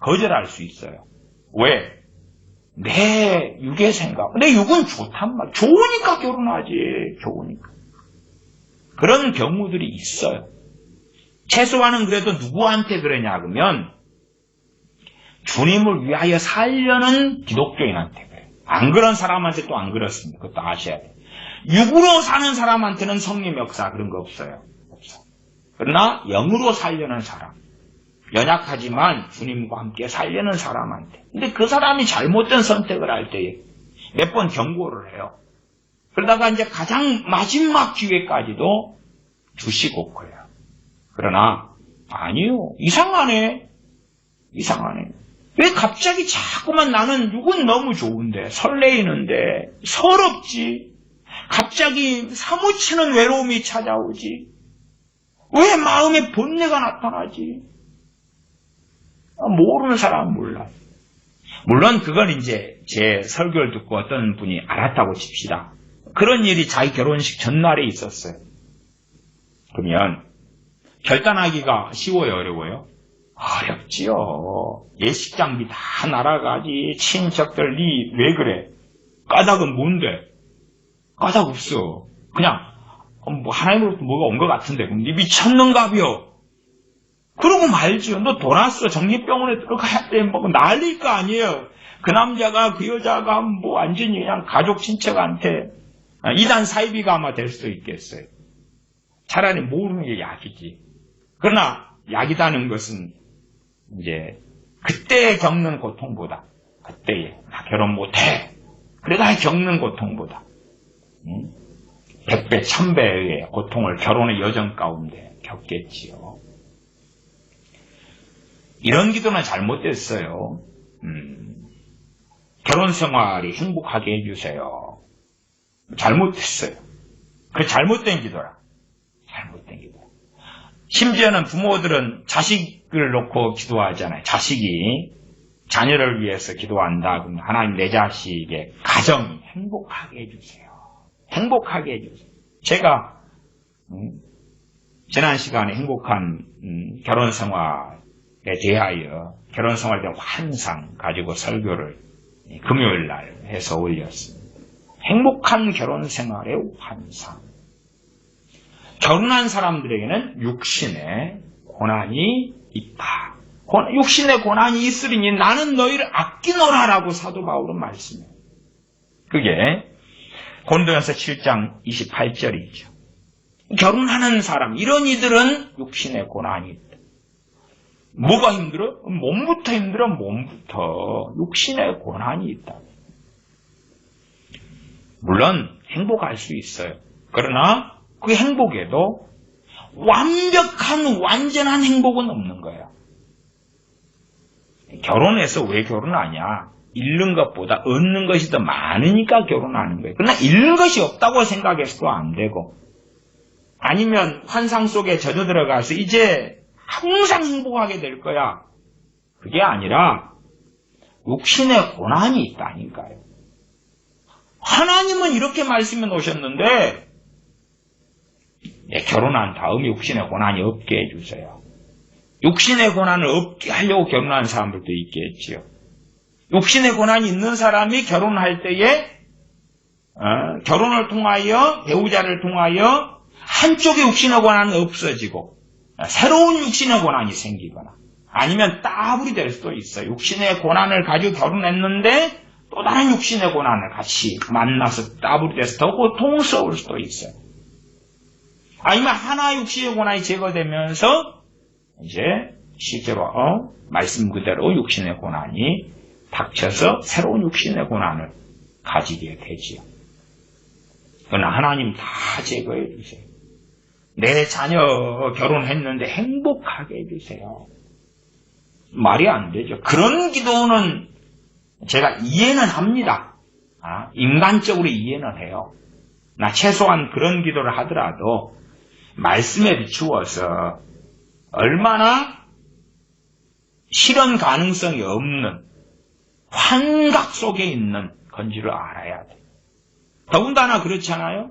거절할 수 있어요. 왜? 내 육의 생각. 내 육은 좋단 말이야. 좋으니까 결혼하지. 좋으니까. 그런 경우들이 있어요. 최소한은 그래도 누구한테 그러냐 그러면 주님을 위하여 살려는 기독교인한테 그래요. 안 그런 사람한테 또 안 그렇습니다. 그것도 아셔야 돼요. 육으로 사는 사람한테는 성령 역사 그런 거 없어요. 그러나 영으로 살려는 사람, 연약하지만 주님과 함께 살려는 사람한테. 근데 그 사람이 잘못된 선택을 할 때에 몇 번 경고를 해요. 그러다가 이제 가장 마지막 기회까지도 주시고 그래요. 그러나 아니요. 이상하네. 왜 갑자기 자꾸만 나는 육은 너무 좋은데 설레이는데 서럽지. 갑자기 사무치는 외로움이 찾아오지. 왜 마음에 본내가 나타나지? 모르는 사람은 몰라. 물론 그건 이제 제 설교를 듣고 어떤 분이 알았다고 칩시다. 그런 일이 자기 결혼식 전날에 있었어요. 그러면 결단하기가 쉬워요, 어려워요? 어렵지요. 예식 장비 다 날아가지. 친척들 니 왜 그래? 까닭은 뭔데? 까닭 없어. 그냥 뭐 하나님으로부터 뭐가 온 것 같은데 그럼 니 미쳤는가벼? 그러고 말지요. 너 돌았어. 정신병원에 들어가야 돼. 뭐 난릴 거 아니에요. 그 남자가 그 여자가 뭐 완전히 그냥 가족 친척한테 이단 사이비가 아마 될 수도 있겠어요. 차라리 모르는 게 약이지. 그러나 약이라는 것은 이제 그때 겪는 고통보다 그때에 나 결혼 못해. 그러다 겪는 고통보다 100배, 1000배의 고통을 결혼의 여정 가운데 겪겠지요. 이런 기도는 잘못됐어요. 결혼 생활이 행복하게 해주세요. 잘못됐어요. 그 잘못된 기도라. 잘못된 기도. 심지어는 부모들은 자식을 놓고 기도하잖아요. 자식이 자녀를 위해서 기도한다. 그럼 하나님 내 자식의 가정이 행복하게 해주세요. 행복하게 해주세요. 제가 지난 시간에 행복한 결혼 생활에 대하여 결혼 생활에 대한 환상 가지고 설교를 금요일 날 해서 올렸습니다. 행복한 결혼 생활의 환상. 결혼한 사람들에게는 육신의 고난이 있다. 육신의 고난이 있으리니 나는 너희를 아끼노라라고 사도 바울은 말씀해요. 그게 고린도전서 7장 28절이죠. 결혼하는 사람, 이런 이들은 육신의 고난이 있다. 뭐가 힘들어? 몸부터 힘들어, 몸부터. 육신의 고난이 있다. 물론 행복할 수 있어요. 그러나 그 행복에도 완벽한 완전한 행복은 없는 거예요. 결혼해서 왜 결혼하냐? 잃는 것보다 얻는 것이 더 많으니까 결혼하는 거예요. 그러나 잃는 것이 없다고 생각해서도 안 되고, 아니면 환상 속에 젖어 들어가서 이제 항상 행복하게 될 거야. 그게 아니라 육신의 고난이 있다니까요. 하나님은 이렇게 말씀해 놓으셨는데 결혼한 다음에 육신의 고난이 없게 해주세요. 육신의 고난을 없게 하려고 결혼한 사람들도 있겠지요. 육신의 고난이 있는 사람이 결혼할 때에 결혼을 통하여 배우자를 통하여 한쪽의 육신의 고난은 없어지고 새로운 육신의 고난이 생기거나 아니면 따블이 될 수도 있어요. 육신의 고난을 가지고 결혼했는데 또 다른 육신의 고난을 같이 만나서 따블이 돼서 더 고통스러울 수도 있어요. 아니면 하나의 육신의 고난이 제거되면서 이제 실제로 말씀 그대로 육신의 고난이 닥쳐서 새로운 육신의 고난을 가지게 되지요. 그러나 하나님 다 제거해 주세요. 내 자녀 결혼했는데 행복하게 해주세요. 말이 안 되죠. 그런 기도는 제가 이해는 합니다. 인간적으로 이해는 해요. 나 최소한 그런 기도를 하더라도 말씀에 비추어서 얼마나 실현 가능성이 없는 환각 속에 있는 건지를 알아야 돼요. 더군다나 그렇잖아요.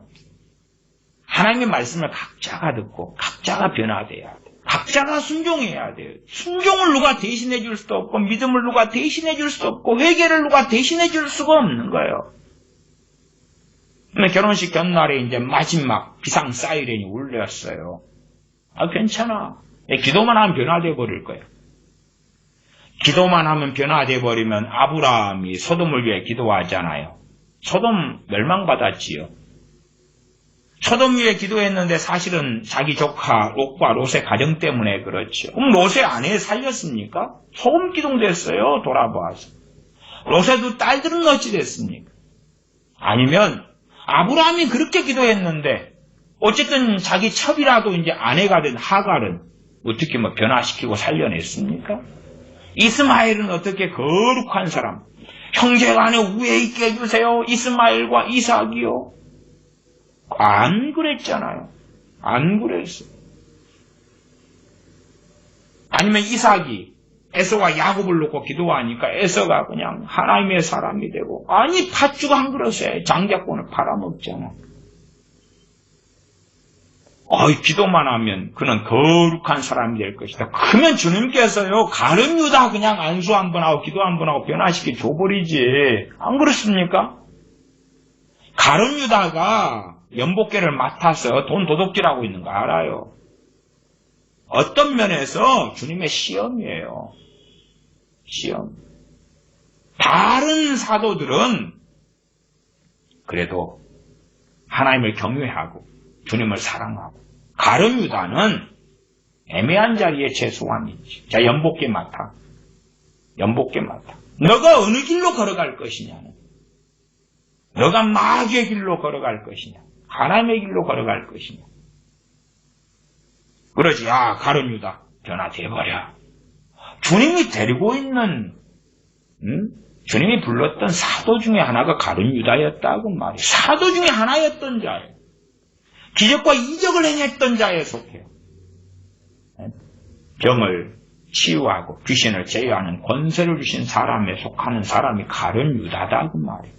하나님의 말씀을 각자가 듣고 각자가 변화돼야 돼요. 각자가 순종해야 돼요. 순종을 누가 대신해 줄 수도 없고 믿음을 누가 대신해 줄 수도 없고 회개를 누가 대신해 줄 수가 없는 거예요. 근데 결혼식 전날에 이제 마지막 비상 사이렌이 울렸어요. 괜찮아. 기도만 하면 변화돼 버릴 거예요. 기도만 하면 변화돼 버리면 아브라함이 소돔을 위해 기도하잖아요. 소돔 멸망받았지요. 소돔 위에 기도했는데 사실은 자기 조카 롯과 롯의 가정 때문에 그렇죠. 그럼 롯의 아내 살렸습니까? 소금 기둥 됐어요. 돌아봐서. 롯의 두 딸들은 어찌 됐습니까? 아니면 아브라함이 그렇게 기도했는데 어쨌든 자기 첩이라도 이제 아내가 된 하갈은 어떻게 뭐 변화시키고 살려냈습니까? 이스마엘은 어떻게 거룩한 사람, 형제간에 우애 있게 해주세요. 이스마엘과 이삭이요. 안 그랬잖아요. 안 그랬어요. 아니면 이삭이 에서와 야곱을 놓고 기도하니까 에서가 그냥 하나님의 사람이 되고, 아니 팥죽 한 그릇에 장자권을 팔아먹잖아. 기도만 하면 그는 거룩한 사람이 될 것이다. 그러면 주님께서요, 가룟 유다 그냥 안수 한번 하고 기도 한번 하고 변화시켜 줘버리지. 안 그렇습니까? 가룟 유다가 연복계를 맡아서 돈 도둑질하고 있는 거 알아요. 어떤 면에서 주님의 시험이에요. 시험. 다른 사도들은 그래도 하나님을 경외하고 주님을 사랑하고, 가룟 유다는 애매한 자리에 최소한 있지. 자, 연복계 맡아. 연복계 맡아. 너가 어느 길로 걸어갈 것이냐는, 너가 마귀의 길로 걸어갈 것이냐, 하나님의 길로 걸어갈 것이냐. 그러지. 가룟 유다 변화돼버려. 주님이 데리고 있는 주님이 불렀던 사도 중에 하나가 가룟 유다였다고 말이에요. 사도 중에 하나였던 자예요. 기적과 이적을 행했던 자에 속해요. 병을 치유하고 귀신을 제어하는 권세를 주신 사람에 속하는 사람이 가룟 유다다 그 말이에요.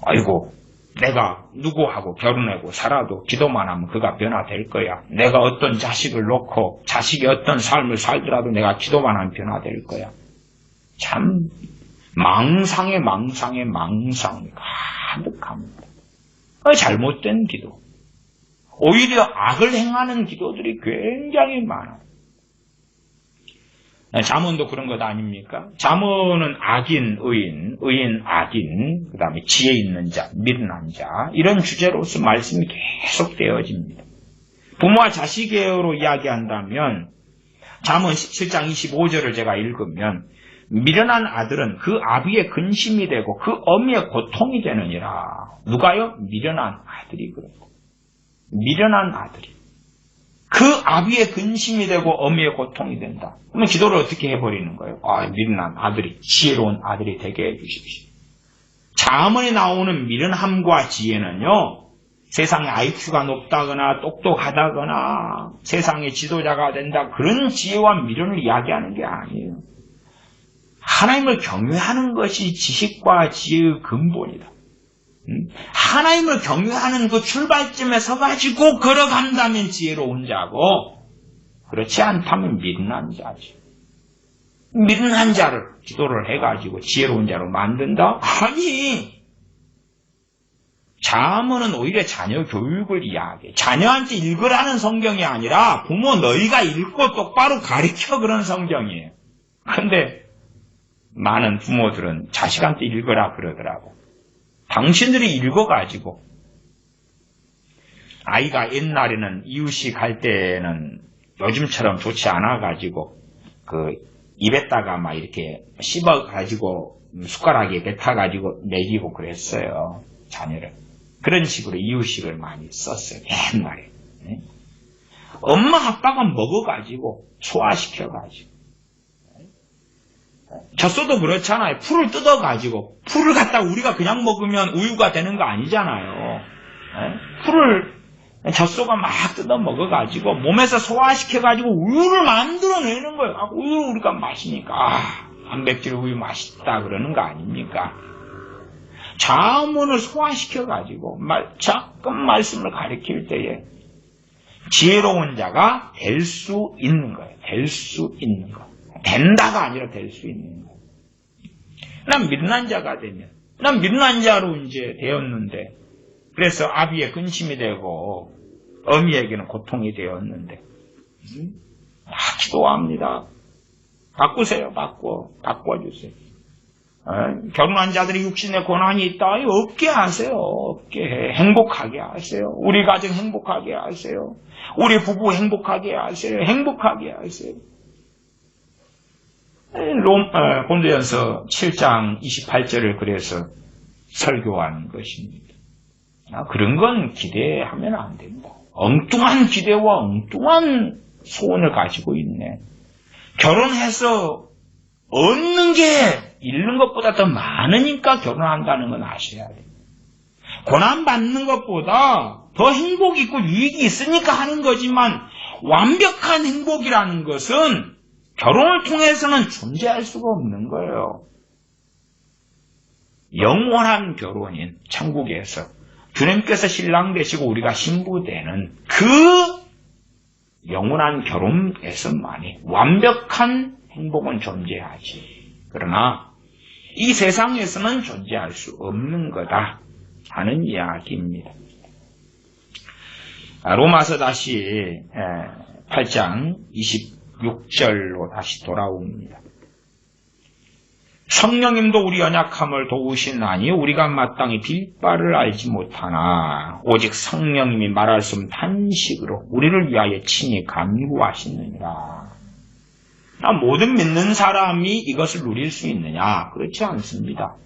아이고, 내가 누구하고 결혼하고 살아도 기도만 하면 그가 변화될 거야. 내가 어떤 자식을 놓고 자식이 어떤 삶을 살더라도 내가 기도만 하면 변화될 거야. 참 망상에 망상이 가득합니다. 잘못된 기도. 오히려 악을 행하는 기도들이 굉장히 많아요. 잠언도 그런 것 아닙니까? 잠언은 악인, 의인, 악인, 그 다음에 지혜 있는 자, 미련한 자, 이런 주제로서 말씀이 계속 되어집니다. 부모와 자식으로 이야기한다면 잠언 17장 25절을 제가 읽으면, 미련한 아들은 그 아비의 근심이 되고 그 어미의 고통이 되느니라. 누가요? 미련한 아들이 그래요. 미련한 아들이. 그 아비의 근심이 되고 어미의 고통이 된다. 그러면 기도를 어떻게 해버리는 거예요? 미련한 아들이, 지혜로운 아들이 되게 해주십시오. 잠언에 나오는 미련함과 지혜는요, 세상에 IQ가 높다거나 똑똑하다거나 세상의 지도자가 된다, 그런 지혜와 미련을 이야기하는 게 아니에요. 하나님을 경외하는 것이 지식과 지혜의 근본이다. 하나님을 경외하는 그 출발점에 서가지고 걸어간다면 지혜로운 자고, 그렇지 않다면 미련한 자지. 미련한 자를 기도를 해가지고 지혜로운 자로 만든다? 아니, 잠언은 오히려 자녀 교육을 이야기해. 자녀한테 읽으라는 성경이 아니라 부모 너희가 읽고 똑바로 가르쳐, 그런 성경이에요. 그런데 많은 부모들은 자식한테 읽으라 그러더라고. 당신들이 읽어가지고, 아이가 옛날에는 이웃이 갈 때는 요즘처럼 좋지 않아가지고 입에다가 막 이렇게 씹어가지고 숟가락에 뱉어가지고 먹이고 그랬어요, 자녀를. 그런 식으로 이유식을 많이 썼어요, 옛날에. 엄마 아빠가 먹어가지고 소화시켜가지고. 젖소도 그렇잖아요. 풀을 뜯어가지고, 풀을 갖다 우리가 그냥 먹으면 우유가 되는 거 아니잖아요. 풀을 젖소가 막 뜯어 먹어가지고 몸에서 소화시켜가지고 우유를 만들어내는 거예요. 우유 우리가 마시니까 단백질 우유 맛있다 그러는 거 아닙니까? 잠언을 소화시켜가지고 자꾸 말씀을 가르칠 때에 지혜로운 자가 될 수 있는 거예요. 될 수 있는 거. 된다가 아니라 될 수 있는 거. 난 미련한 자가 되면, 난 미련한 자로 이제 되었는데, 그래서 아비의 근심이 되고 어미에게는 고통이 되었는데, 기도합니다. 바꾸세요. 바꿔주세요. 결혼한 자들이 육신의 고난이 있다. 없게 하세요. 없게 해. 행복하게 하세요. 우리 가정 행복하게 하세요. 우리 부부 행복하게 하세요. 행복하게 하세요. 고린도전서 7장 28절을 그래서 설교한 것입니다. 그런 건 기대하면 안 됩니다. 엉뚱한 기대와 엉뚱한 소원을 가지고 있네. 결혼해서 얻는 게 잃는 것보다 더 많으니까 결혼한다는 건 아셔야 돼요. 고난받는 것보다 더 행복이 있고 유익이 있으니까 하는 거지만 완벽한 행복이라는 것은 결혼을 통해서는 존재할 수가 없는 거예요. 영원한 결혼인 천국에서 주님께서 신랑 되시고 우리가 신부 되는 그 영원한 결혼에서만이 완벽한 행복은 존재하지. 그러나 이 세상에서는 존재할 수 없는 거다 하는 이야기입니다. 로마서 다시 8장 26절로 다시 돌아옵니다. 성령님도 우리 연약함을 도우시나니 우리가 마땅히 빌 바를 알지 못하나 오직 성령님이 말할 수 없는 탄식으로 우리를 위하여 친히 간구하시느니라. 모든 믿는 사람이 이것을 누릴 수 있느냐? 그렇지 않습니다.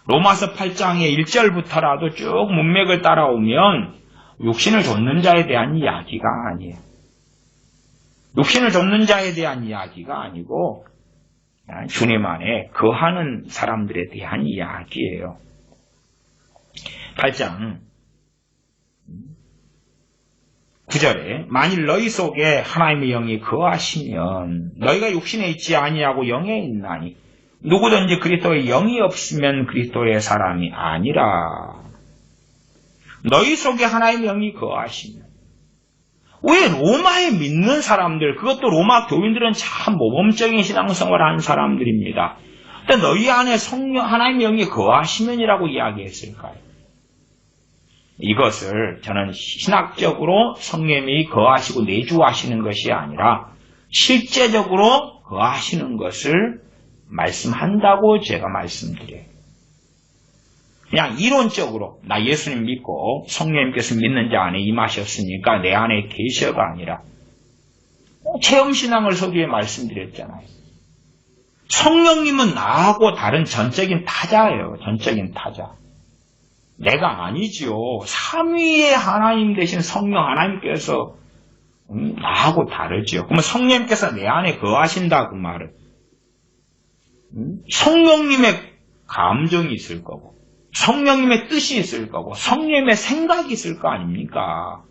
로마서 8장의 1절부터라도 쭉 문맥을 따라오면 육신을 좇는 자에 대한 이야기가 아니에요. 육신을 좇는 자에 대한 이야기가 아니고 주님 안에 거하는 사람들에 대한 이야기예요. 8장 9절에 만일 너희 속에 하나님의 영이 거하시면 너희가 육신에 있지 아니하고 영에 있나니 누구든지 그리스도의 영이 없으면 그리스도의 사람이 아니라. 너희 속에 하나님의 영이 거하시면. 왜 로마에 믿는 사람들, 그것도 로마 교인들은 참 모범적인 신앙생활을 하는 사람들입니다. 근데 너희 안에 성령, 하나님의 영이 거하시면이라고 이야기했을까요? 이것을 저는 신학적으로 성령이 거하시고 내주하시는 것이 아니라 실제적으로 거하시는 것을 말씀한다고 제가 말씀드려요. 그냥 이론적으로 나 예수님 믿고 성령님께서 믿는 자 안에 임하셨으니까 내 안에 계셔가 아니라 체험신앙을 서두에 말씀드렸잖아요. 성령님은 나하고 다른 전적인 타자예요. 전적인 타자. 내가 아니지요. 삼위의 하나님 되신 성령 하나님께서 나하고 다르지요. 그러면 성령님께서 내 안에 거하신다 그 말은 성령님의 감정이 있을 거고 성령님의 뜻이 있을 거고 성령님의 생각이 있을 거 아닙니까?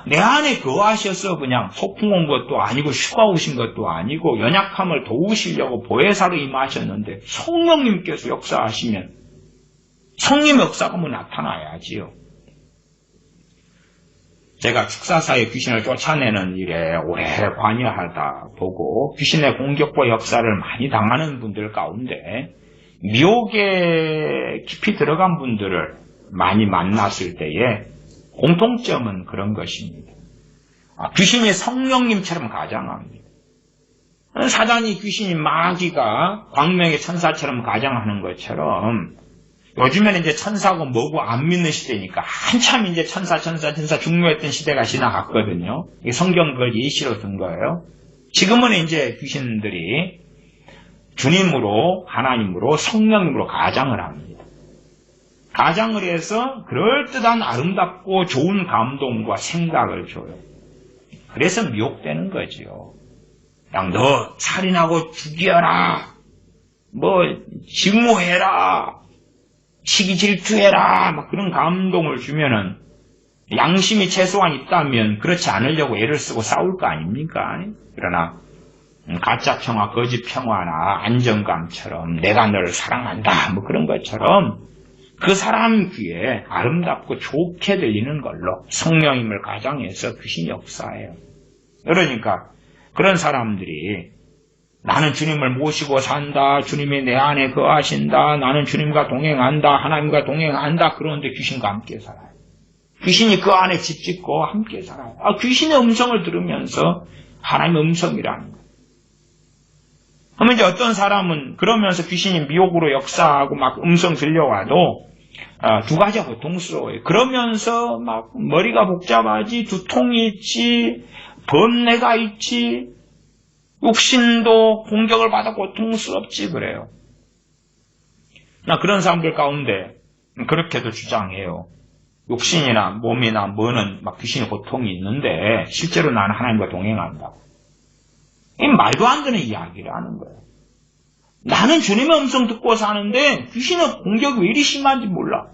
내 안에 거하셔서 그냥 소풍 온 것도 아니고 휴가 오신 것도 아니고 연약함을 도우시려고 보혜사로 임하셨는데 성령님께서 역사하시면 성령의 역사가 뭐 나타나야지요. 제가 축사사의 귀신을 쫓아내는 일에 오래 관여하다 보고 귀신의 공격과 역사를 많이 당하는 분들 가운데 미혹에 깊이 들어간 분들을 많이 만났을 때에 공통점은 그런 것입니다. 귀신이 성령님처럼 가장합니다. 사단이 귀신이 마귀가 광명의 천사처럼 가장하는 것처럼 요즘에는 이제 천사고 뭐고 안 믿는 시대니까 한참 이제 천사 중요했던 시대가 지나갔거든요. 이게 성경 그걸 예시로 든 거예요. 지금은 이제 귀신들이 주님으로, 하나님으로, 성령님으로 가장을 합니다. 가장을 해서 그럴듯한 아름답고 좋은 감동과 생각을 줘요. 그래서 미혹되는 거지요. 그냥 너 살인하고 죽여라, 증오해라, 시기 질투해라, 막 그런 감동을 주면은 양심이 최소한 있다면 그렇지 않으려고 애를 쓰고 싸울 거 아닙니까? 그러나 가짜 평화, 거짓 평화나 안정감처럼 내가 너를 사랑한다, 뭐 그런 것처럼 그 사람 귀에 아름답고 좋게 들리는 걸로 성령님을 가장해서 귀신이 역사해요. 그러니까 그런 사람들이 나는 주님을 모시고 산다, 주님이 내 안에 거하신다, 나는 주님과 동행한다, 하나님과 동행한다, 그러는데 귀신과 함께 살아요. 귀신이 그 안에 집 짓고 함께 살아요. 귀신의 음성을 들으면서 하나님의 음성이라는 거예요. 그러면 이제 어떤 사람은 그러면서 귀신이 미혹으로 역사하고 막 음성 들려와도 두 가지가 고통스러워요. 그러면서 막 머리가 복잡하지, 두통이 있지, 번뇌가 있지. 육신도 공격을 받아 고통스럽지 그래요. 나 그런 사람들 가운데 그렇게도 주장해요. 육신이나 몸이나 뭐는 막 귀신의 고통이 있는데 실제로 나는 하나님과 동행한다. 이 말도 안 되는 이야기를 하는 거예요. 나는 주님의 음성 듣고 사는데 귀신의 공격이 왜 이리 심한지 몰라.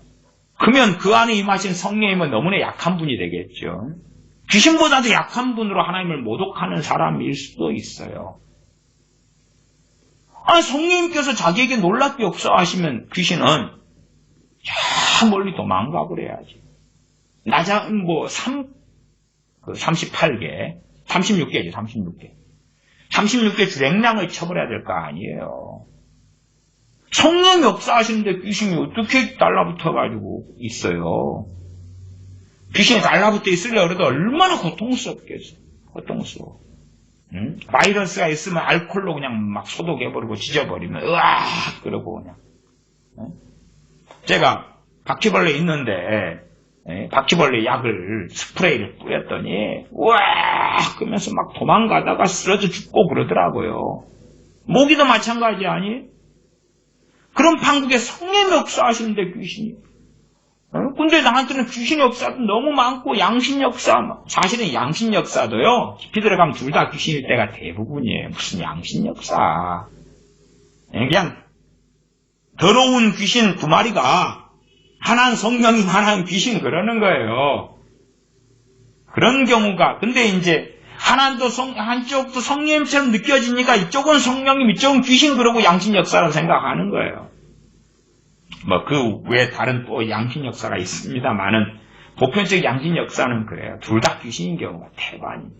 그러면 그 안에 임하신 성령님은 너무나 약한 분이 되겠죠. 귀신보다도 약한 분으로 하나님을 모독하는 사람일 수도 있어요. 성령님께서 자기에게 놀랍게 역사하시면 귀신은 저 멀리 도망가 그래야지. 나장 38개, 36개지 36개. 36개 주랭랑을 쳐버려야 될 거 아니에요. 성령 역사하시는데 귀신이 어떻게 달라붙어가지고 있어요. 귀신이 달라붙어 있으려고 해도 얼마나 고통스럽겠어. 고통스러워. 응? 바이러스가 있으면 알코올로 그냥 막 소독해버리고 지져버리면 으악 그러고 그냥. 응? 제가 바퀴벌레 있는데 바퀴벌레 약을 스프레이를 뿌렸더니 우악 그러면서 막 도망가다가 쓰러져 죽고 그러더라고요. 모기도 마찬가지 아니? 그런 판국에 성령이 역사하시는데 귀신이. 근데 나한테는 귀신 역사도 너무 많고 양신 역사, 사실은 양신 역사도요. 깊이 들어가면 둘 다 귀신일 때가 대부분이에요. 무슨 양신 역사. 그냥 더러운 귀신 두 마리가 하나는 성령이 하나는 귀신 그러는 거예요. 그런 경우가. 근데 이제 한쪽도 성령님처럼 느껴지니까 이쪽은 성령님, 이쪽은 귀신 그러고 양신 역사라고 생각하는 거예요. 그 외에 다른 또 양신 역사가 있습니다만은 보편적 양신 역사는 그래요. 둘 다 귀신인 경우가 대반.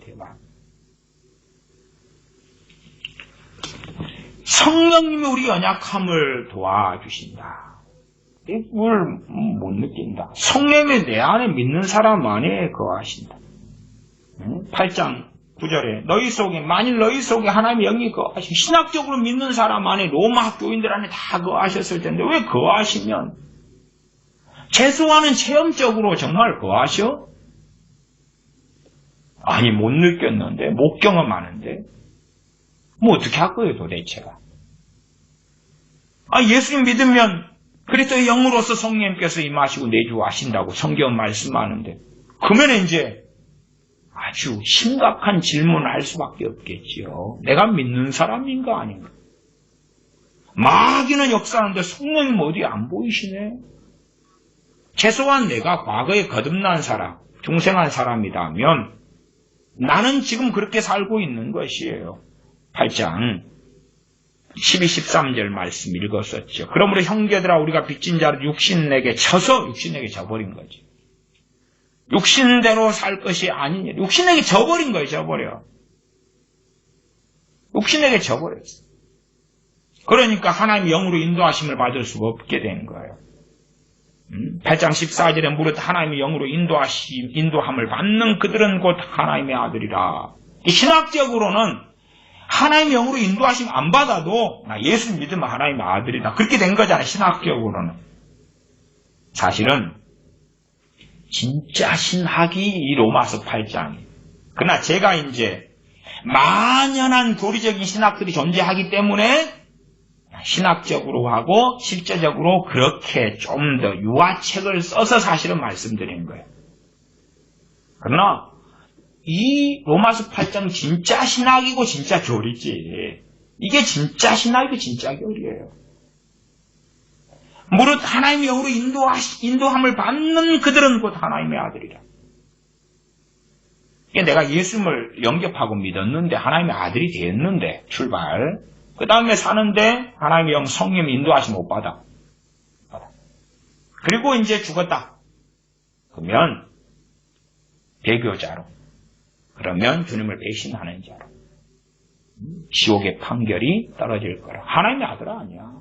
성령님이 우리 연약함을 도와주신다. 이걸 못 느낀다. 성령이 내 안에 믿는 사람 안에 거하신다. 8장 9절에 만일 너희 속에 하나님의 영이 거하시고 신학적으로 믿는 사람 안에 로마 교인들 안에 다 거하셨을 텐데 왜 거하시면 최소한은 체험적으로 정말 거하셔? 아니 못 느꼈는데 못 경험하는데 뭐 어떻게 할 거예요 도대체가. 예수님 믿으면 그리스도의 영으로서 성령님께서 임하시고 내주하신다고 성경 말씀하는데 그러면 이제 아주 심각한 질문을 할 수밖에 없겠지요. 내가 믿는 사람인가 아닌가? 마귀는 역사하는데 성령님 어디 안 보이시네? 최소한 내가 과거에 거듭난 사람, 중생한 사람이라면 나는 지금 그렇게 살고 있는 것이에요. 8장 12, 13절 말씀 읽었었죠. 그러므로 형제들아 우리가 빚진 자를 육신에게 져버린 거지. 육신대로 살 것이 아니냐. 육신에게 져버린 거예요. 육신에게 져버렸어. 그러니까 하나님의 영으로 인도하심을 받을 수가 없게 된 거예요. 8장 14절에 무릇 하나님의 영으로 인도함을 받는 그들은 곧 하나님의 아들이라. 신학적으로는 하나님의 영으로 인도하심 안 받아도 나 예수 믿으면 하나님의 아들이다. 그렇게 된 거잖아요. 신학적으로는. 사실은 진짜 신학이 이 로마서 8장이에요. 그러나 제가 이제 만연한 교리적인 신학들이 존재하기 때문에 신학적으로 하고 실제적으로 그렇게 좀 더 유화책을 써서 사실은 말씀드린 거예요. 그러나 이 로마서 8장 진짜 신학이고 진짜 교리지. 이게 진짜 신학이고 진짜 교리예요. 무릇 하나님의 영으로 인도함을 받는 그들은 곧 하나님의 아들이라. 내가 예수님을 영접하고 믿었는데 하나님의 아들이 됐는데 출발. 그 다음에 사는데 하나님의 영 성령 인도하심 못 받아. 그리고 이제 죽었다. 그러면 배교자로. 그러면 주님을 배신하는 자로. 지옥의 판결이 떨어질 거라. 하나님의 아들 아니야.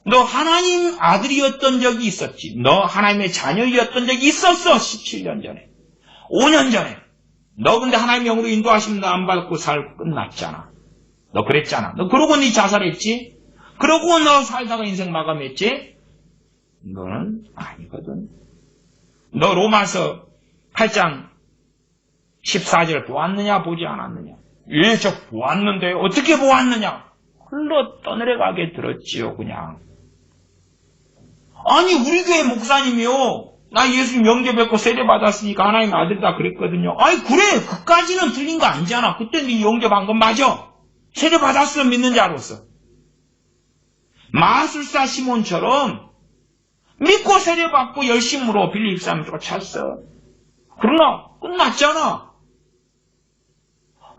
너 하나님 아들이었던 적이 있었지. 너 하나님의 자녀였던 적이 있었어. 17년 전에. 5년 전에. 너 근데 하나님의 영으로 인도하시면 안 받고 살 끝났잖아. 너 그랬잖아. 너 그러고 네 자살했지? 그러고 너 살다가 인생 마감했지? 너는 아니거든. 너 로마서 8장 14절 보았느냐 보지 않았느냐? 예, 저 보았는데 어떻게 보았느냐? 흘러 떠내려가게 들었지요, 그냥. 아니, 우리 교회 목사님이요. 나 예수님 영접 받고 세례 받았으니까 하나님의 아들이다 그랬거든요. 아니, 그래. 그까지는 틀린 거 아니잖아. 그때 네 영접한 건 맞아. 세례 받았으면 믿는 자로서. 마술사 시몬처럼 믿고 세례 받고 열심으로 빌립 사람 쫓았어. 그러나 끝났잖아.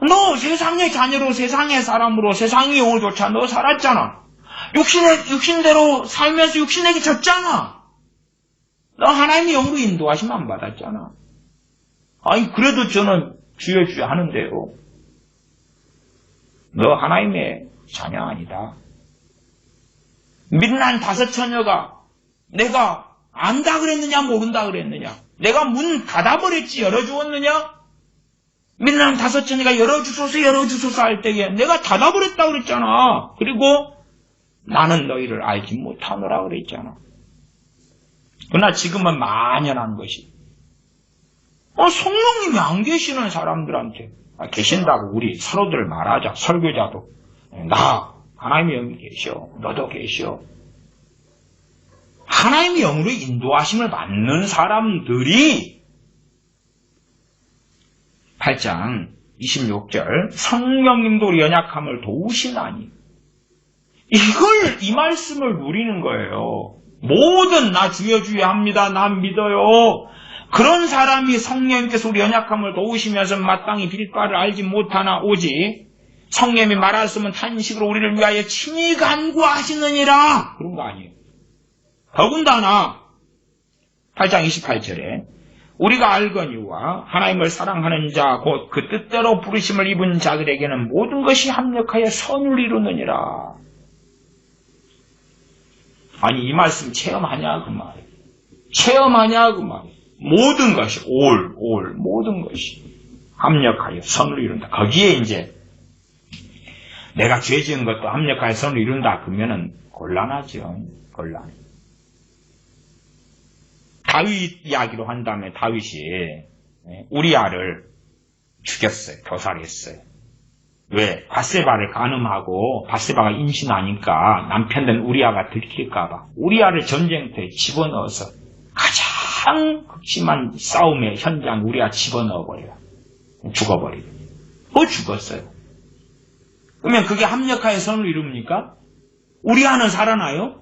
너 세상의 자녀로 세상의 사람으로 세상의 영을 쫓아 너 살았잖아. 육신대로 살면서 육신에게 졌잖아. 너 하나님의 영으로 인도하심 안 받았잖아. 아니 그래도 저는 주여 주여 하는데요. 너 하나님의 자녀 아니다. 믿는 다섯 처녀가 내가 안다 그랬느냐 모른다 그랬느냐. 내가 문 닫아버렸지 열어주었느냐. 믿는 다섯 처녀가 열어주소서 할 때에 내가 닫아버렸다 그랬잖아. 그리고 나는 너희를 알지 못하노라 그랬잖아. 그러나 지금은 만연한 것이 성령님이 안 계시는 사람들한테 계신다고 우리 서로들 말하자. 설교자도 나 하나님의 영이 계셔. 너도 계셔. 하나님의 영으로 인도하심을 받는 사람들이 8장 26절 성령님도 우리 연약함을 도우시나니 이 말씀을 누리는 거예요. 모든 나 주여 주여 합니다. 난 믿어요. 그런 사람이 성령님께서 우리 연약함을 도우시면서 마땅히 빌 바를 알지 못하나 오직 성령님이 말하셨으면 탄식으로 우리를 위하여 친히 간구하시느니라. 그런 거 아니에요. 더군다나 8장 28절에 우리가 알거니와 하나님을 사랑하는 자 곧 그 뜻대로 부르심을 입은 자들에게는 모든 것이 합력하여 선을 이루느니라. 아니 이 말씀 체험하냐 그 말이에요. 체험하냐 그 말이에요. 모든 것이 모든 것이 합력하여 선을 이룬다. 거기에 이제 내가 죄 지은 것도 합력하여 선을 이룬다 그러면은 곤란하죠. 곤란. 다윗 이야기로 한다면 다윗이 우리아를 죽였어요. 교살했어요. 왜? 바세바를 간음하고 바세바가 임신하니까 남편 된 우리아가 들킬까봐 우리아를 전쟁터에 집어넣어서 가장 극심한 싸움의 현장 우리아 집어넣어버려요. 죽어버려요. 죽었어요. 그러면 그게 합력하여 선을 이룹니까? 우리아는 살아나요?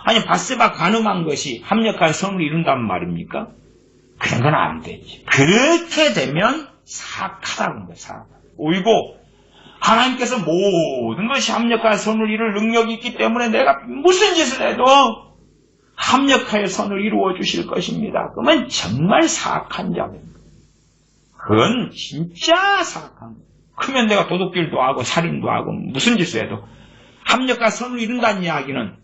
아니 바세바 간음한 것이 합력하여 선을 이룬단 말입니까? 그런 건 안 되지. 그렇게 되면 사악하다는 거예요. 사악. 오이고 하나님께서 모든 것이 합력하여 선을 이룰 능력이 있기 때문에 내가 무슨 짓을 해도 합력하여 선을 이루어 주실 것입니다. 그러면 정말 사악한 자입니다. 그건 진짜 사악한 거예요. 그러면 내가 도둑질도 하고 살인도 하고 무슨 짓을 해도 합력하여 선을 이룬다는 이야기는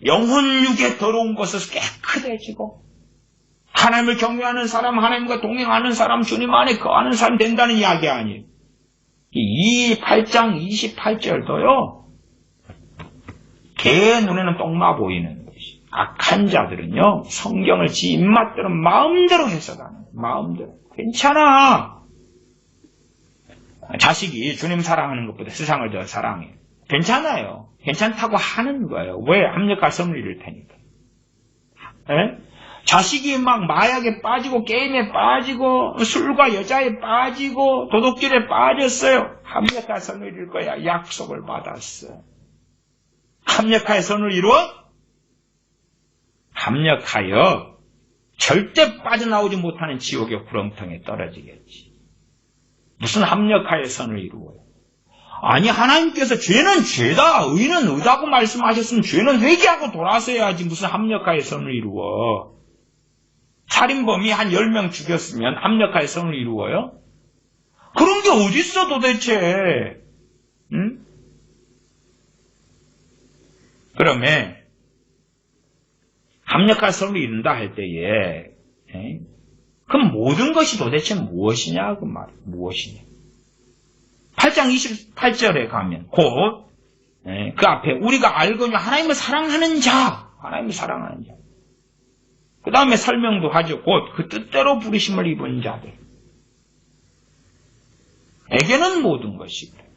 영혼 육에 더러운 것에서 깨끗해지고 하나님을 경외하는 사람, 하나님과 동행하는 사람, 주님 안에 거하는 사람 된다는 이야기 아니에요. 이 8장 28절도요. 개 눈에는 똥마 보이는 것이. 악한 자들은요. 성경을 지 입맛대로 마음대로 해석하는 거예요. 마음대로. 괜찮아. 자식이 주님 사랑하는 것보다 세상을 더 사랑해. 괜찮아요. 괜찮다고 하는 거예요. 왜? 합력할 선을 이룰 테니까. 에? 자식이 막 마약에 빠지고 게임에 빠지고 술과 여자에 빠지고 도둑질에 빠졌어요. 합력할 선을 이룰 거야. 약속을 받았어. 합력하여 선을 이루어? 합력하여 절대 빠져나오지 못하는 지옥의 구렁텅이에 떨어지겠지. 무슨 합력하여 선을 이루어요? 아니 하나님께서 죄는 죄다 의는 의다고 말씀하셨으면 죄는 회개하고 돌아서야지 무슨 합력하여 선을 이루어. 살인범이 한 10명 죽였으면 합력하여 선을 이루어요? 그런 게 어딨어 도대체. 응? 그러면 합력하여 선을 이룬다 할 때에 그럼 모든 것이 도대체 무엇이냐 그 말이에요. 무엇이냐. 8장 28절에 가면 곧 그 앞에 우리가 알거니와 하나님을 사랑하는 자, 하나님을 사랑하는 자. 그 다음에 설명도 하죠. 곧 그 뜻대로 부르심을 입은 자들. 에게는 모든 것이 그래요.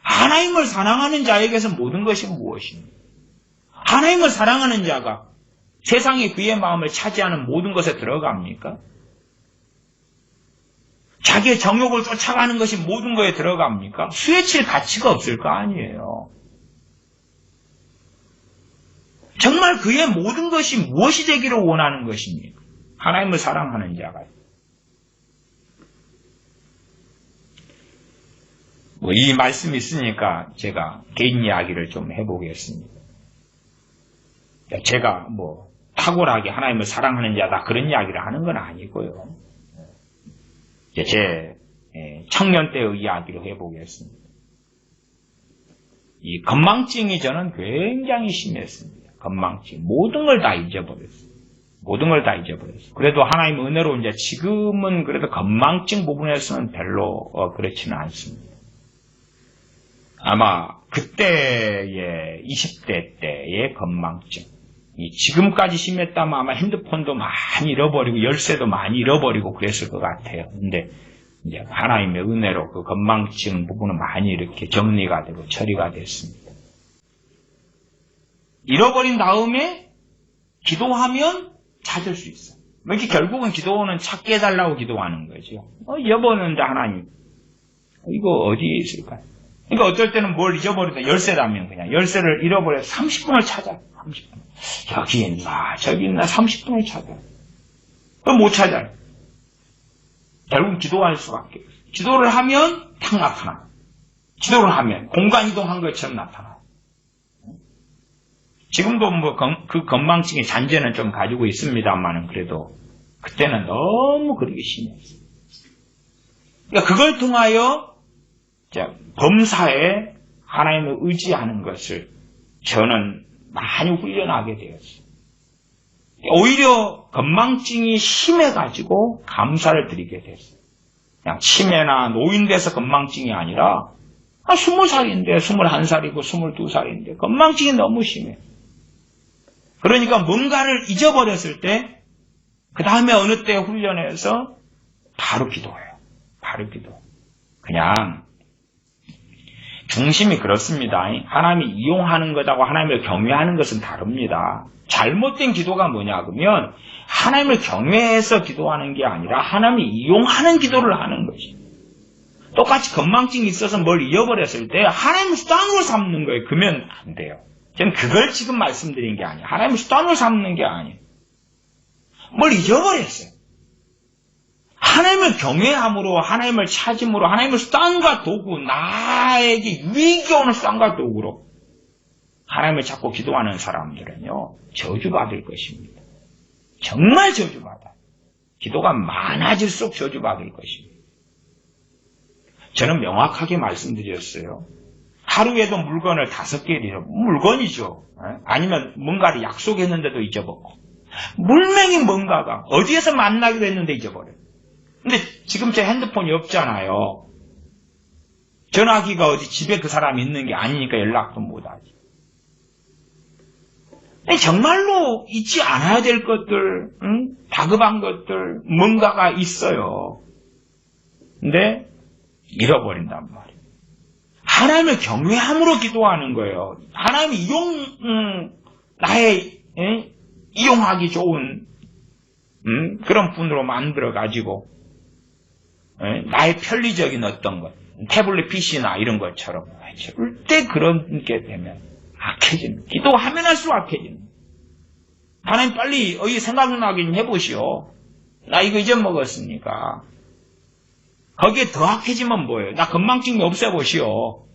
하나님을 사랑하는 자에게서 모든 것이 무엇입니까? 하나님을 사랑하는 자가 세상이 그의 마음을 차지하는 모든 것에 들어갑니까? 자기의 정욕을 쫓아가는 것이 모든 것에 들어갑니까? 수혜칠 가치가 없을 거 아니에요. 정말 그의 모든 것이 무엇이 되기를 원하는 것입니까? 하나님을 사랑하는 자가. 이 말씀이 있으니까 제가 개인 이야기를 좀 해보겠습니다. 제가 탁월하게 하나님을 사랑하는 자다 그런 이야기를 하는 건 아니고요. 제 청년 때의 이야기로 해보겠습니다. 이 건망증이 저는 굉장히 심했습니다. 건망증. 모든 걸 다 잊어버렸어요. 모든 걸 다 잊어버렸어요. 그래도 하나님 은혜로 이제 지금은 그래도 건망증 부분에서는 별로 그렇지는 않습니다. 아마 그때의 20대 때의 건망증, 지금까지 심했다면 아마 핸드폰도 많이 잃어버리고 열쇠도 많이 잃어버리고 그랬을 것 같아요. 근데 이제 하나님의 은혜로 그 건망증 부분은 많이 이렇게 정리가 되고 처리가 됐습니다. 잃어버린 다음에 기도하면 찾을 수 있어요. 이렇게 결국은 기도는 찾게 해달라고 기도하는 거죠. 잃어버렸는데 하나님, 이거 어디에 있을까요? 그러니까 어떨 때는 뭘 잊어버리다 열쇠라면 그냥 열쇠를 잃어버려서 30분을 찾아. 30분. 여기 있나 저기 있나 30분을 찾아. 그럼 못 찾아요. 결국 기도할 수밖에 없어요. 기도를 하면 탁 나타나. 기도를 하면 공간 이동한 것처럼 나타나. 지금도 그 건망증의 잔재는 좀 가지고 있습니다만은 그래도 그때는 너무 그러기 심했어요. 그러니까 그걸 통하여 범사에 하나님을 의지하는 것을 저는 많이 훈련하게 되었어요. 오히려 건망증이 심해가지고 감사를 드리게 됐어요. 그냥 치매나 노인돼서 건망증이 아니라 20살인데 21살이고 22살인데 건망증이 너무 심해. 그러니까 뭔가를 잊어버렸을 때 그 다음에 어느 때 훈련해서 바로 기도해요. 바로 기도. 그냥 중심이 그렇습니다. 하나님이 이용하는 것하고 하나님을 경외하는 것은 다릅니다. 잘못된 기도가 뭐냐 그러면 하나님을 경외해서 기도하는 게 아니라 하나님이 이용하는 기도를 하는 것이. 똑같이 건망증이 있어서 뭘 잃어버렸을 때 하나님을 수단으로 삼는 거예요. 그러면 안 돼요. 저는 그걸 지금 말씀드린 게 아니에요. 하나님을 수단으로 삼는 게 아니에요. 뭘 잊어버렸어요. 하나님을 경외함으로 하나님을 찾음으로 하나님을 수단과 도구 나에게 유익이 오는 수단과 도구로 하나님을 찾고 기도하는 사람들은요 저주받을 것입니다. 정말 저주받아. 기도가 많아질수록 저주받을 것입니다. 저는 명확하게 말씀드렸어요. 하루에도 물건을 5개 잃어버려. 물건이죠. 아니면 뭔가를 약속했는데도 잊어버리고 물맹이 뭔가가 어디에서 만나기로 했는데 잊어버려요. 근데 지금 제 핸드폰이 없잖아요. 전화기가 어디 집에 그 사람이 있는 게 아니니까 연락도 못하지. 정말로 잊지 않아야 될 것들, 다급한 것들, 뭔가가 있어요. 근데 잃어버린단 말이에요. 하나님을 경외함으로 기도하는 거예요. 하나님이 나의 이용하기 좋은 그런 분으로 만들어가지고 나의 편리적인 어떤 것, 태블릿 PC나 이런 것처럼 절대 그런 게 되면 악해지는, 기도하면 할수록 악해지는. 하나님 빨리 생각나긴 해보시오. 나 이거 잊어먹었으니까. 거기에 더 악해지면 뭐예요? 나 건망증이 없애보시오.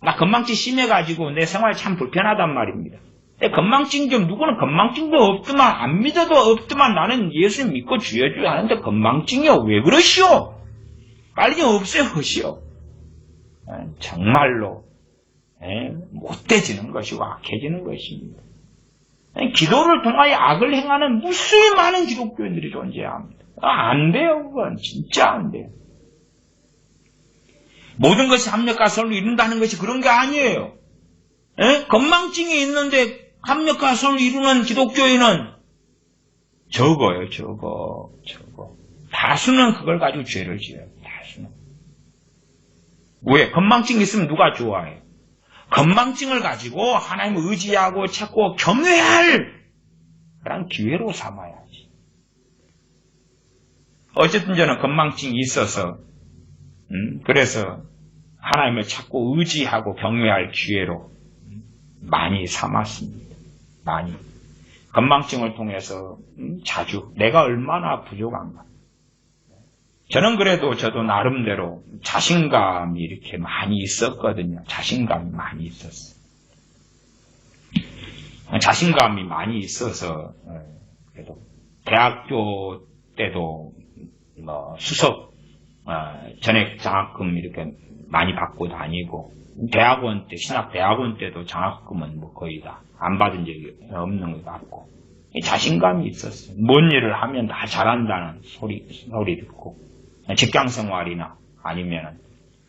나 건망증 심해가지고 내 생활 참 불편하단 말입니다. 내 건망증 좀 누구는 건망증도 없더만 안 믿어도 없더만 나는 예수 믿고 주여 하는데 건망증이요 왜 그러시오? 빨리 좀 없애보시오. 정말로 못돼지는 것이고 악해지는 것입니다. 기도를 통하여 악을 행하는 무수히 많은 기독교인들이 존재합니다. 안 돼요. 그건 진짜 안 돼요. 모든 것이 합력과 선을 이룬다는 것이 그런 게 아니에요. 건망증이 있는데 합력과 선을 이루는 기독교인은 적어요. 적어. 다수는 그걸 가지고 죄를 지어요. 다수는. 왜? 건망증이 있으면 누가 좋아해? 건망증을 가지고 하나님을 의지하고 찾고 경외할 그런 기회로 삼아야지. 어쨌든 저는 건망증이 있어서 그래서 하나님을 찾고 의지하고 경외할 기회로 많이 삼았습니다. 많이. 건망증을 통해서 자주 내가 얼마나 부족한가. 저는 그래도 저도 나름대로 자신감이 이렇게 많이 있었거든요. 자신감이 많이 있었어요. 자신감이 많이 있어서 그래도 대학교 때도 뭐 수석 전액 장학금 이렇게 많이 받고 다니고 대학원 때 신학 대학원 때도 장학금은 뭐 거의 다 안 받은 적이 없는 것 같고 자신감이 있었어요. 뭔 일을 하면 다 잘한다는 소리 듣고 직장 생활이나 아니면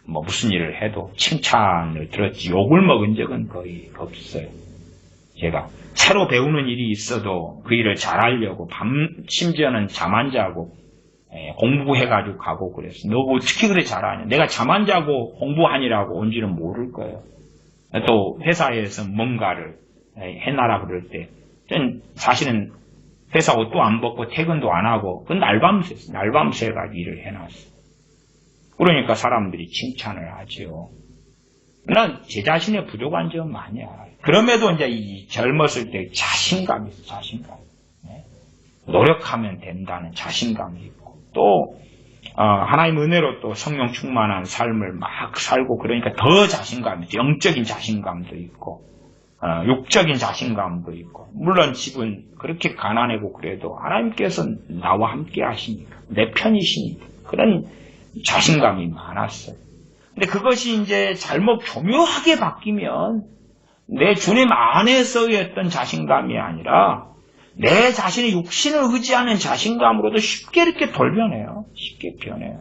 뭐 무슨 일을 해도 칭찬을 들었지 욕을 먹은 적은 거의 없어요. 제가 새로 배우는 일이 있어도 그 일을 잘하려고 심지어는 잠 안 자고 공부해가지고 가고 그랬어. 너 어떻게 그래 잘하냐. 내가 잠 안 자고 공부하니라고 온지는 모를 거예요. 또 회사에서 뭔가를 해놔라 그럴 때 전 사실은 회사 옷도 안 벗고 퇴근도 안 하고 그 날밤새가 일을 해놨어. 그러니까 사람들이 칭찬을 하죠. 난 제 자신의 부족한 점은 많이 알아요. 그럼에도 이제 이 젊었을 때 자신감이 있어. 자신감. 노력하면 된다는 자신감이 있고 또 하나님 은혜로 또 성령 충만한 삶을 막 살고 그러니까 더 자신감이 있어. 영적인 자신감도 있고 육적인 자신감도 있고 물론 집은 그렇게 가난하고 그래도 하나님께서 나와 함께 하시니까 내 편이시니까 그런 자신감이 많았어요. 근데 그것이 이제 잘못 교묘하게 바뀌면 내 주님 안에서의 자신감이 아니라 내 자신의 육신을 의지하는 자신감으로도 쉽게 이렇게 돌변해요. 쉽게 변해요.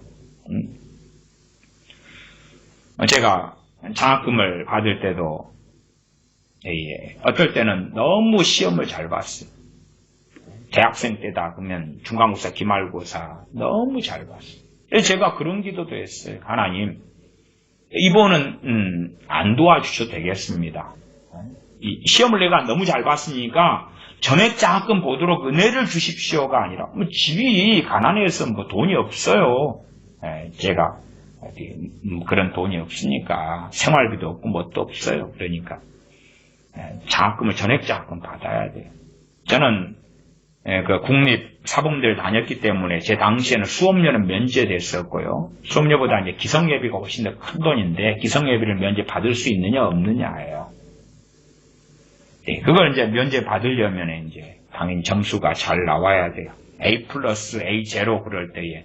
제가 장학금을 받을 때도 어떨 때는 너무 시험을 잘 봤어요. 대학생 때다 그러면 중간고사, 기말고사 너무 잘 봤어요. 제가 그런 기도도 했어요. 하나님, 이번은 안 도와주셔도 되겠습니다. 이 시험을 내가 너무 잘 봤으니까 전액 장학금 보도록 은혜를 주십시오가 아니라 집이 가난해서 뭐 돈이 없어요. 제가 그런 돈이 없으니까 생활비도 없고 뭣도 없어요. 그러니까 장학금을 전액 장학금 받아야 돼요. 저는 그 국립 사범대를 다녔기 때문에 제 당시에는 수업료는 면제됐었고요. 수업료보다 이제 기성예비가 훨씬 더 큰 돈인데 기성예비를 면제 받을 수 있느냐 없느냐예요. 그걸 이제 면제 받으려면 이제 당연히 점수가 잘 나와야 돼요. A+, A0 그럴 때에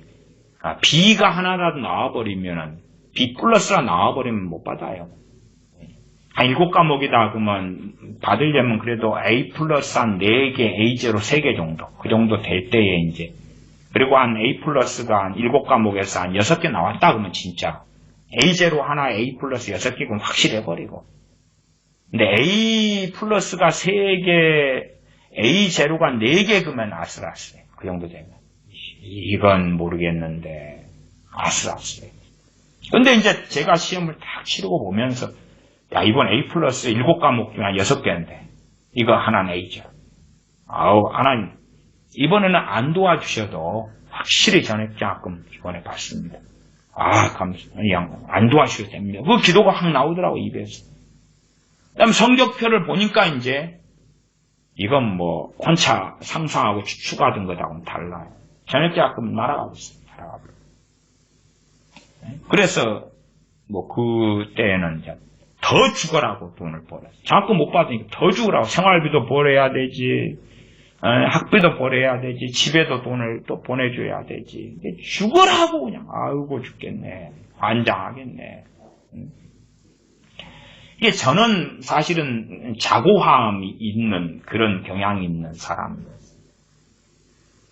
B가 하나라도 나와버리면은 B+가 나와버리면 못 받아요. 한 7과목이다 그러면 받으려면 그래도 A+ 한 4개, A0 3개 정도 그 정도 될 때에 이제 그리고 한 A+가 한 7과목에서 한 6개 나왔다 그러면 진짜 A0 하나 A+ 6개 그럼 확실해버리고 근데 A+가 3개 A0가 4개 그러면 아슬아슬해. 그 정도 되면 이건 모르겠는데 아슬아슬해. 근데 이제 제가 시험을 딱 치르고 보면서 야, 이번 A+ 7과목 중에 한 6개인데, 이거 하나는 A죠. 하나님, 이번에는 안 도와주셔도 확실히 전액장학금 이번에 받습니다. 감사합니다. 안 도와주셔도 됩니다. 그 기도가 확 나오더라고, 입에서. 그 다음에 성적표를 보니까 이제, 이건 뭐, 혼자 상상하고 추측하던 것하고는 달라요. 전액장학금 날아가고 있어요. 날아가고. 그래서, 뭐, 그때는 이제, 더 죽어라고 돈을 벌어요. 장학금 못 받으니까 더 죽으라고. 생활비도 벌어야 되지, 학비도 벌어야 되지, 집에도 돈을 또 보내줘야 되지. 죽으라고 그냥. 아이고 죽겠네. 환장하겠네. 이게 저는 사실은 자고함이 있는 그런 경향이 있는 사람이에요.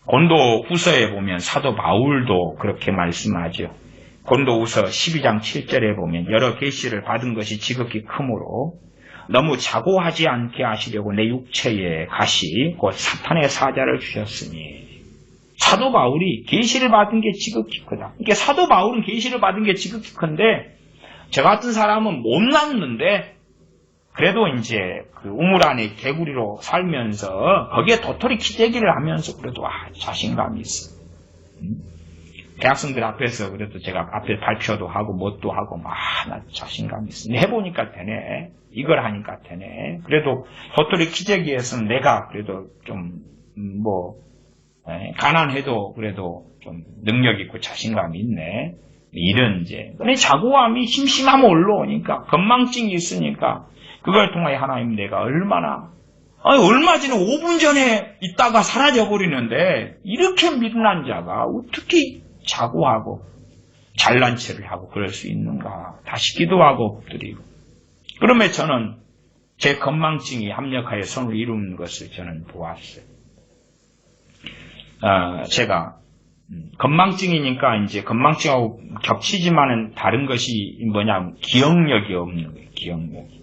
고린도 후서에 보면 사도 바울도 그렇게 말씀하죠. 고린도후서 12장 7절에 보면 여러 계시를 받은 것이 지극히 크므로 너무 자고하지 않게 하시려고 내 육체에 가시 곧 사탄의 사자를 주셨으니 사도 바울이 계시를 받은 게 지극히 크다. 그러니까 사도 바울은 계시를 받은 게 지극히 큰데 저 같은 사람은 못 남는데, 그래도 이제 그 우물 안에 개구리로 살면서 거기에 도토리 키재기를 하면서 그래도 자신감이 있어. 대학생들 앞에서 그래도 제가 앞에 발표도 하고 뭣도 하고 나 자신감이 있어. 해보니까 되네. 이걸 하니까 되네. 그래도 도토리 키재기에서는 내가 그래도 좀 가난해도 그래도 좀 능력 있고 자신감이 있네. 이런 이제 자고함이 심심하면 올라오니까 건망증이 있으니까 그걸 통하여 하나님 내가 얼마 전에 5분 전에 있다가 사라져버리는데 이렇게 미련한 자가 어떻게 자고하고 잘난 체를 하고 그럴 수 있는가. 다시 기도하고 엎드리고. 그러면 저는 제 건망증이 합력하여 선을 이루는 것을 저는 보았어요. 제가 건망증이니까 이제 건망증하고 겹치지만은 다른 것이 뭐냐면 기억력이 없는 거예요. 기억력이.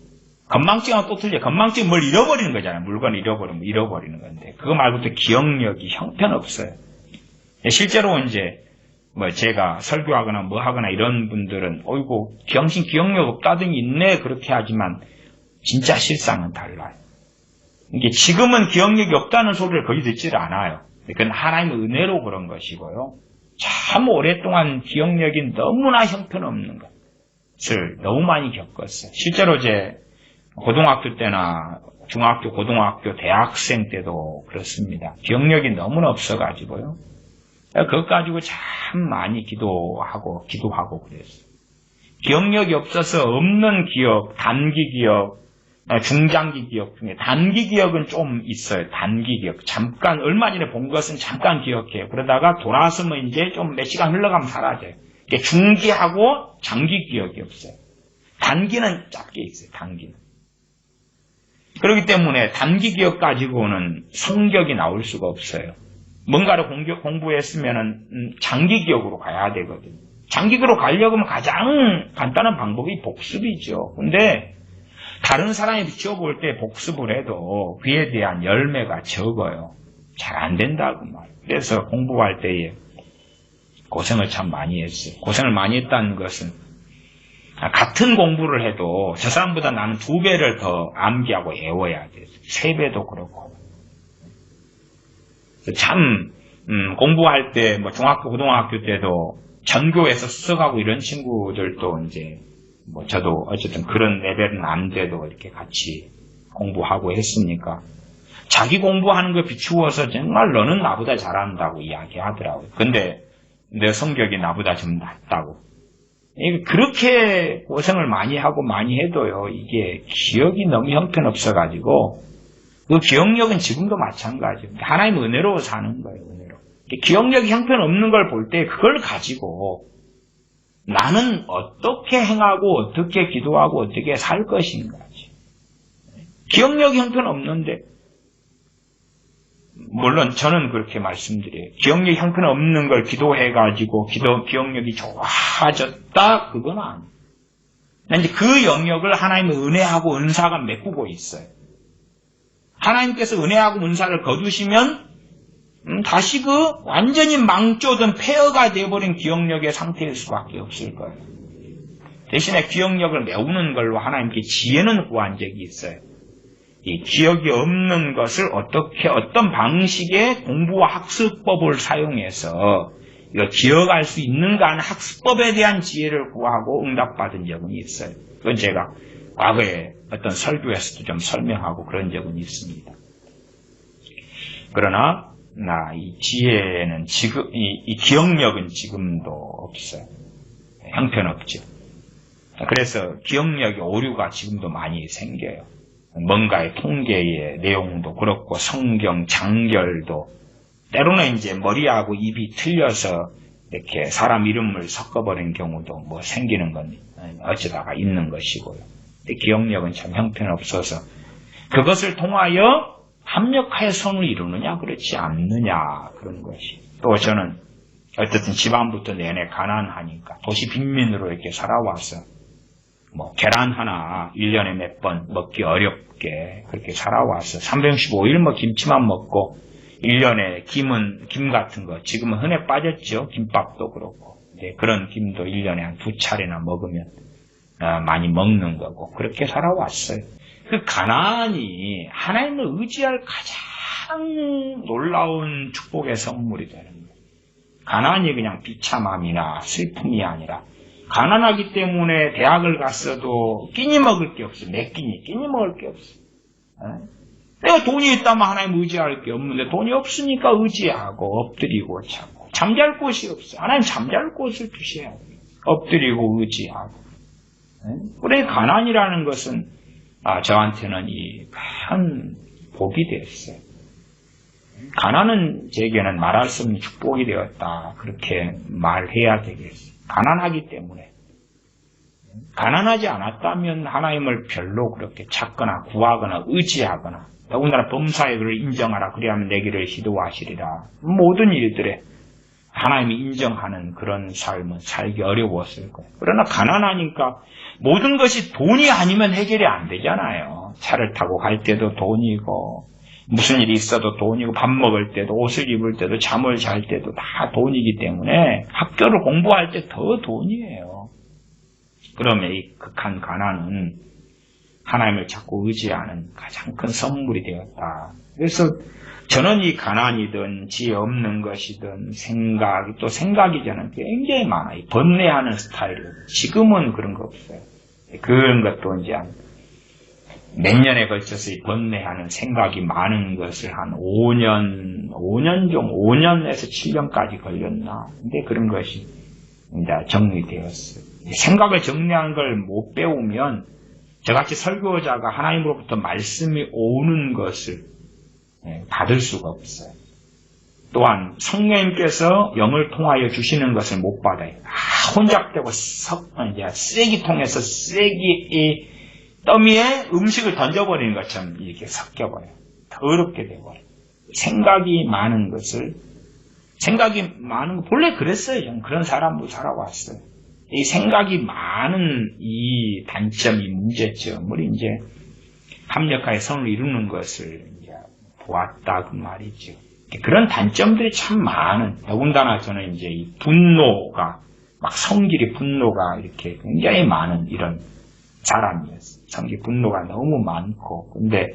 건망증하고 또 틀려. 건망증은 뭘 잃어버리는 거잖아요. 물건을 잃어버리면 잃어버리는 건데 그거 말고 또 기억력이 형편없어요. 실제로 이제 제가 설교하거나 뭐 하거나 이런 분들은 어이구 병신 기억력 없다더니 있네 그렇게 하지만 진짜 실상은 달라요. 이게 지금은 기억력이 없다는 소리를 거의 듣지를 않아요. 그건 하나님의 은혜로 그런 것이고요. 참 오랫동안 기억력이 너무나 형편없는 것을 너무 많이 겪었어요. 실제로 제 고등학교 때나 중학교, 고등학교, 대학생 때도 그렇습니다. 기억력이 너무나 없어가지고요. 그것 가지고 참 많이 기도하고 그랬어요. 기억력이 없어서 없는 기억, 단기 기억, 중장기 기억 중에 단기 기억은 좀 있어요. 단기 기억. 잠깐 얼마 전에 본 것은 잠깐 기억해요. 그러다가 돌아서면 이제 좀 몇 시간 흘러가면 사라져요. 중기하고 장기 기억이 없어요. 단기는 짧게 있어요. 단기는. 그렇기 때문에 단기 기억 가지고는 성격이 나올 수가 없어요. 뭔가를 공부했으면 장기 기억으로 가야 되거든요. 장기 기억으로 가려면 가장 간단한 방법이 복습이죠. 근데 다른 사람이 비춰볼 때 복습을 해도 그에 대한 열매가 적어요. 잘 안 된다고 말이에요. 그래서 공부할 때에 고생을 참 많이 했어요. 고생을 많이 했다는 것은 같은 공부를 해도 저 사람보다 나는 2배를 더 암기하고 외워야 돼요. 3배도 그렇고. 참 공부할 때 중학교, 고등학교 때도 전교에서 수석하고 이런 친구들도 이제 저도 어쨌든 그런 레벨은 안 돼도 이렇게 같이 공부하고 했으니까 자기 공부하는 거 비추어서 정말 너는 나보다 잘한다고 이야기하더라고요. 근데 내 성격이 나보다 좀 낫다고. 그렇게 고생을 많이 하고 많이 해도요, 이게 기억이 너무 형편없어가지고 그 기억력은 지금도 마찬가지예요. 하나님의 은혜로 사는 거예요. 은혜로. 기억력이 형편없는 걸 볼 때 그걸 가지고 나는 어떻게 행하고 어떻게 기도하고 어떻게 살 것인가. 기억력이 형편없는데 물론 저는 그렇게 말씀드려요. 기억력이 형편없는 걸 기도해가지고 기억력이 좋아졌다? 그건 아니에요. 이제 그 영역을 하나님의 은혜하고 은사가 메꾸고 있어요. 하나님께서 은혜하고 은사를 거두시면 다시 그 완전히 망조든 폐허가 되어버린 기억력의 상태일 수밖에 없을 거예요. 대신에 기억력을 메우는 걸로 하나님께 지혜는 구한 적이 있어요. 이 기억이 없는 것을 어떤 방식의 공부와 학습법을 사용해서 이거 기억할 수 있는가 하는 학습법에 대한 지혜를 구하고 응답받은 적은 있어요. 그건 제가 과거에 어떤 설교에서도 좀 설명하고 그런 적은 있습니다. 그러나 이 지혜는 지금 이 기억력은 지금도 없어요. 형편없죠. 그래서 기억력의 오류가 지금도 많이 생겨요. 뭔가의 통계의 내용도 그렇고 성경 장결도 때로는 이제 머리하고 입이 틀려서 이렇게 사람 이름을 섞어버린 경우도 생기는 건 어쩌다가 있는 것이고요. 근데 기억력은 참 형편없어서 그것을 통하여 합력하여 선을 이루느냐 그렇지 않느냐 그런 것이. 또 저는 어쨌든 집안부터 내내 가난하니까 도시 빈민으로 이렇게 살아와서 계란 하나 1년에 몇 번 먹기 어렵게 그렇게 살아와서 365일 김치만 먹고 1년에 김 같은 거 지금은 흔해 빠졌죠. 김밥도 그렇고. 그런 김도 1년에 한 2차례나 먹으면 많이 먹는 거고 그렇게 살아왔어요. 그 가난이 하나님을 의지할 가장 놀라운 축복의 선물이 되는 거예요. 가난이 그냥 비참함이나 슬픔이 아니라 가난하기 때문에 대학을 갔어도 끼니 먹을 게 없어. 몇 끼니 먹을 게 없어. 내가 돈이 있다면 하나님 의지할 게 없는데 돈이 없으니까 의지하고 엎드리고 자고 잠잘 곳이 없어. 하나님 잠잘 곳을 주셔야 돼요. 엎드리고 의지하고. 그래 가난이라는 것은 저한테는 이 큰 복이 되었어요. 가난은 제게는 말할 수 없는 축복이 되었다. 그렇게 말해야 되겠어요. 가난하기 때문에. 가난하지 않았다면 하나님을 별로 그렇게 찾거나 구하거나 의지하거나 더군다나 범사에 그를 인정하라 그리하면 내 길을 시도하시리라. 모든 일들에 하나님이 인정하는 그런 삶은 살기 어려웠을 거예요. 그러나 가난하니까 모든 것이 돈이 아니면 해결이 안 되잖아요. 차를 타고 갈 때도 돈이고 무슨 일이 있어도 돈이고 밥 먹을 때도 옷을 입을 때도 잠을 잘 때도 다 돈이기 때문에 학교를 공부할 때 더 돈이에요. 그러면 이 극한 가난은 하나님을 자꾸 의지하는 가장 큰 선물이 되었다. 그래서 저는 이 가난이든 지혜 없는 것이든 생각이 저는 굉장히 많아요. 번뇌하는 스타일이에요. 지금은 그런 거 없어요. 그런 것도 이제 몇 년에 걸쳐서 이 번뇌하는 생각이 많은 것을 한 5년에서 7년까지 걸렸나. 근데 그런 것이 이제 정리되었어요. 생각을 정리하는 걸 못 배우면 저같이 설교자가 하나님으로부터 말씀이 오는 것을 받을 수가 없어요. 또한 성령님께서 영을 통하여 주시는 것을 못 받아요. 혼잡되고 이제 쓰레기통에서 쓰레기 더미에 음식을 던져버리는 것처럼 이렇게 섞여버려요. 더럽게 돼버려요. 생각이 많은 거 본래 그랬어요. 저는 그런 사람으로 살아왔어요. 이 생각이 많은 이 단점이 문제점을 이제 합력하여 선을 이루는 것을 이제 보았다 그 말이죠. 그런 단점들이 참 많은. 더군다나 저는 이제 이 분노가 막 성질이 분노가 이렇게 굉장히 많은 이런 사람이었어요. 성질 분노가 너무 많고. 근데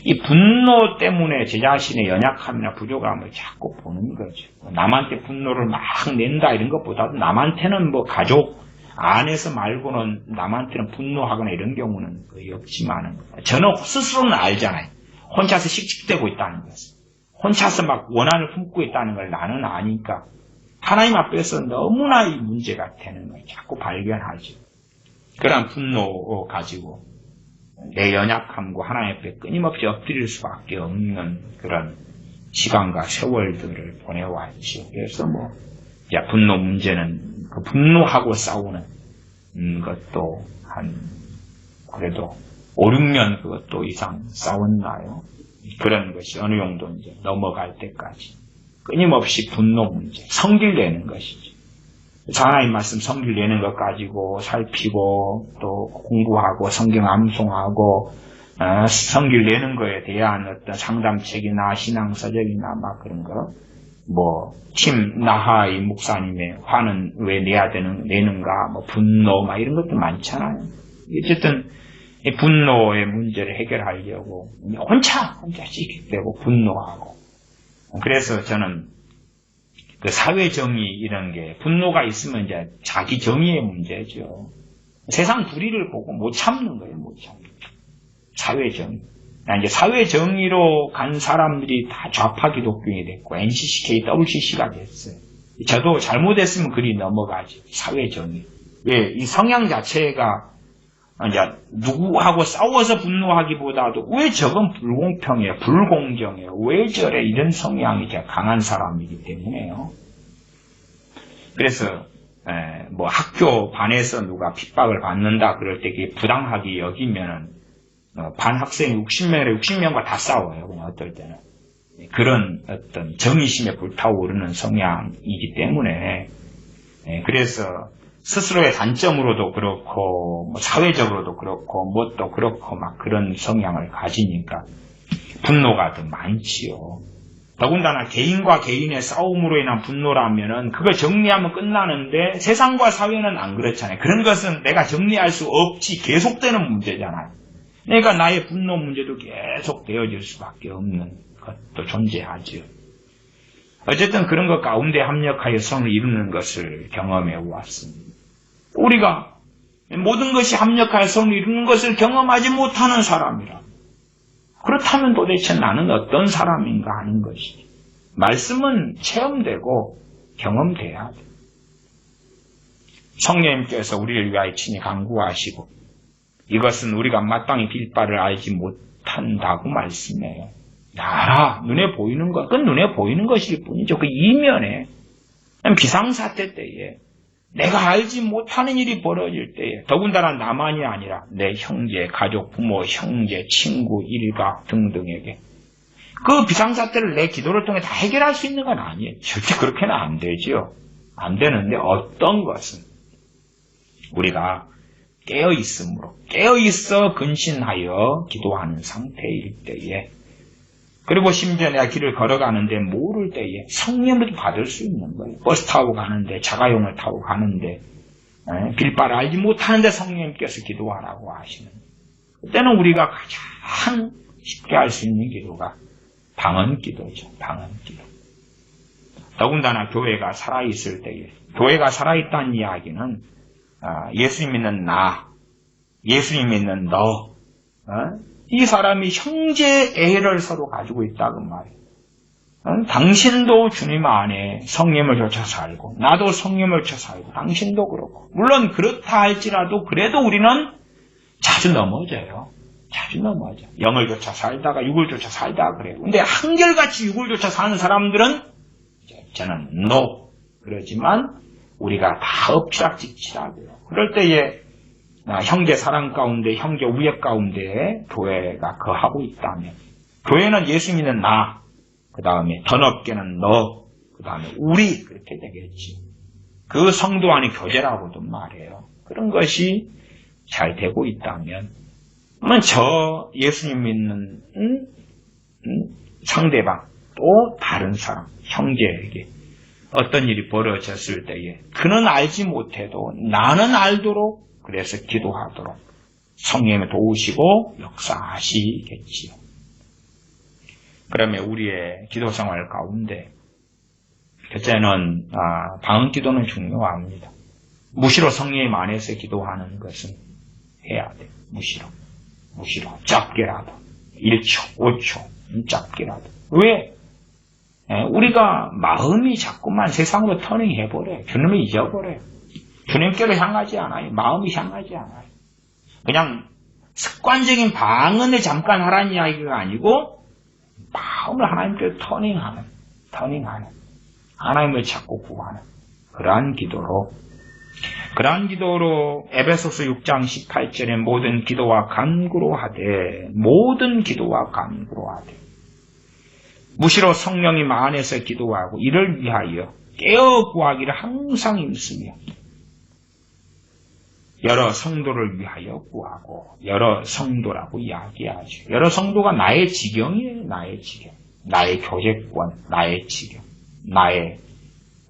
이 분노 때문에 제 자신의 연약함이나 부족함을 자꾸 보는 거죠. 남한테 분노를 막 낸다 이런 것보다도 남한테는 뭐 가족 안에서 말고는 남한테는 분노하거나 이런 경우는 거의 없지만 저는 스스로는 알잖아요. 혼자서 씩씩대고 있다는 것을. 혼자서 막 원한을 품고 있다는 걸 나는 아니까 하나님 앞에서 너무나 이 문제가 되는 걸 자꾸 발견하죠. 그런 분노 가지고 내 연약함과 하나님 앞에 끊임없이 엎드릴 수밖에 없는 그런 시간과 세월들을 보내왔죠. 그래서 이제 분노 문제는 그 분노하고 싸우는 것도 그래도 5, 6년 그것도 이상 싸웠나요? 그런 것이 어느 정도 이제 넘어갈 때까지 끊임없이 분노 문제, 성질 내는 것이죠. 하나님 말씀 성질 내는 것 가지고 살피고 또 공부하고 성경 암송하고 성질 내는 거에 대한 어떤 상담책이나 신앙서적이나 막 그런 거 팀 나하이 목사님의 화는 왜 내는가 분노 막 이런 것도 많잖아요. 어쨌든 이 분노의 문제를 해결하려고 혼자 씩씩대고 분노하고. 그래서 저는 그 사회 정의 이런 게 분노가 있으면 이제 자기 정의의 문제죠. 세상 불의를 보고 못 참는 거예요, 못 참는. 사회 정의. 이제 사회 정의로 간 사람들이 다 좌파 기독교인이 됐고 NCCK, WCC가 됐어요. 저도 잘못했으면 그리 넘어가지. 사회 정의. 왜 이 성향 자체가 이제 누구하고 싸워서 분노하기보다도 왜 저건 불공평해요, 불공정해요, 왜 저래 이런 성향이 제가 강한 사람이기 때문에요. 그래서 학교 반에서 누가 핍박을 받는다 그럴 때 그게 부당하게 여기면은 반 학생이 60명과 다 싸워요. 그냥 어떨 때는 그런 어떤 정의심에 불타오르는 성향이기 때문에 그래서 스스로의 단점으로도 그렇고 사회적으로도 그렇고 뭣도 그렇고 막 그런 성향을 가지니까 분노가 더 많지요. 더군다나 개인과 개인의 싸움으로 인한 분노라면은 그걸 정리하면 끝나는데 세상과 사회는 안 그렇잖아요. 그런 것은 내가 정리할 수 없이 계속되는 문제잖아요. 그러니까 나의 분노 문제도 계속 되어질 수밖에 없는 것도 존재하죠. 어쨌든 그런 것 가운데 합력하여 성을 이루는 것을 경험해 왔습니다. 우리가 모든 것이 합력하여 성을 이루는 것을 경험하지 못하는 사람이라. 그렇다면 도대체 나는 어떤 사람인가 하는 것이지. 말씀은 체험되고 경험돼야 돼. 성령님께서 우리를 위하여 친히 간구하시고 이것은 우리가 마땅히 빌 바를 알지 못한다고 말씀해요. 알아. 눈에 보이는 것, 그건 눈에 보이는 것일 뿐이죠. 그 이면에 비상사태 때에 내가 알지 못하는 일이 벌어질 때에 더군다나 나만이 아니라 내 형제, 가족, 부모, 형제, 친구, 일가 등등에게 그 비상사태를 내 기도를 통해 다 해결할 수 있는 건 아니에요. 절대 그렇게는 안 되지요. 안 되는데 어떤 것은 우리가 깨어있음으로 깨어있어 근신하여 기도하는 상태일 때에 그리고 심지어 내가 길을 걸어가는데 모를 때에 성령을 받을 수 있는 거예요. 버스 타고 가는데 자가용을 타고 가는데 빌바를 알지 못하는데 성령님께서 기도하라고 하시는 그때는 우리가 가장 쉽게 할 수 있는 기도가 방언기도죠. 방언기도. 더군다나 교회가 살아있을 때에 교회가 살아있다는 이야기는 예수님 믿는 나, 예수님 믿는 너 이 사람이 형제애를 서로 가지고 있다고 말이에요. 당신도 주님 안에 성령을 쫓아 살고 나도 성령을 쫓아 살고 당신도 그렇고 물론 그렇다 할지라도 그래도 우리는 자주 넘어져요. 자주 넘어져. 영을 쫓아 살다가 육을 쫓아 살다가 그래요. 근데 한결같이 육을 쫓아 사는 사람들은 저는 no 그러지만 우리가 다 엎치락뒤치락해요. 그럴 때에 형제 사랑 가운데 형제 우애 가운데 교회가 거하고 있다면 교회는 예수 믿는 나, 그 다음에 더 높게는 너, 그 다음에 우리 그렇게 되겠지. 그 성도 안의 교제라고도 말해요. 그런 것이 잘 되고 있다면 그러면 저 예수님 믿는 상대방 또 다른 사람 형제에게 어떤 일이 벌어졌을 때에 그는 알지 못해도 나는 알도록 그래서 기도하도록 성령이 도우시고 역사하시겠지요. 그러면 우리의 기도생활 가운데 첫째는 방언기도는 중요합니다. 무시로 성령님 안에서 기도하는 것은 해야 돼요. 무시로 짧게라도 1초, 5초 짧게라도. 왜? 우리가 마음이 자꾸만 세상으로 터닝해버려요. 주님을 잊어버려요. 주님께로 향하지 않아요. 마음이 향하지 않아요. 그냥 습관적인 방언을 잠깐 하라는 이야기가 아니고 마음을 하나님께로 터닝하는 하나님을 찾고 구하는 그러한 기도로 에베소서 6장 18절에 모든 기도와 간구로 하되 무시로 성령님 안에서 기도하고 이를 위하여 깨어 구하기를 항상 힘쓰며 여러 성도를 위하여 구하고 여러 성도라고 이야기하죠. 여러 성도가 나의 지경이에요. 나의 교제권, 나의 지경, 나의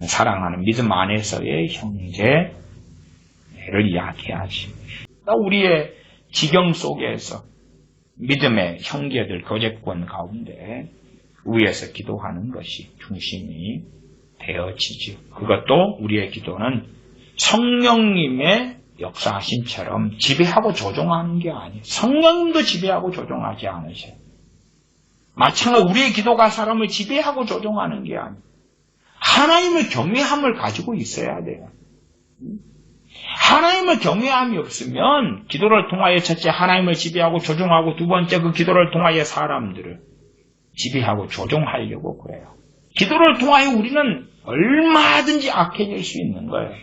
사랑하는 믿음 안에서의 형제를 이야기하죠. 우리의 지경 속에서 믿음의 형제들 교제권 가운데 위에서 기도하는 것이 중심이 되어지죠. 그것도 우리의 기도는 성령님의 역사하심처럼 지배하고 조종하는 게 아니에요. 성령님도 지배하고 조종하지 않으세요. 마찬가지로 우리의 기도가 사람을 지배하고 조종하는 게 아니에요. 하나님의 경외함을 가지고 있어야 돼요. 하나님의 경외함이 없으면 기도를 통하여 첫째 하나님을 지배하고 조종하고 두 번째 그 기도를 통하여 사람들을 지배하고 조종하려고 그래요. 기도를 통하여 우리는 얼마든지 악해질 수 있는 거예요.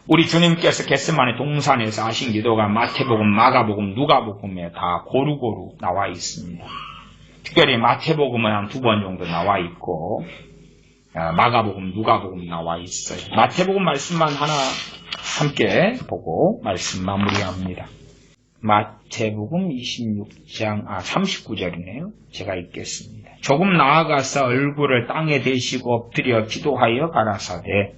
우리 주님께서 겟세마네 동산에서 하신 기도가 마태복음, 마가복음, 누가복음에 다 고루고루 나와 있습니다. 특별히 마태복음은 한 2번 정도 나와 있고 마가복음, 누가복음 나와 있어요. 마태복음 말씀만 하나 함께 보고 말씀 마무리합니다. 마태복음 26장 39절이네요. 제가 읽겠습니다. 조금 나아가서 얼굴을 땅에 대시고 엎드려 기도하여 가라사대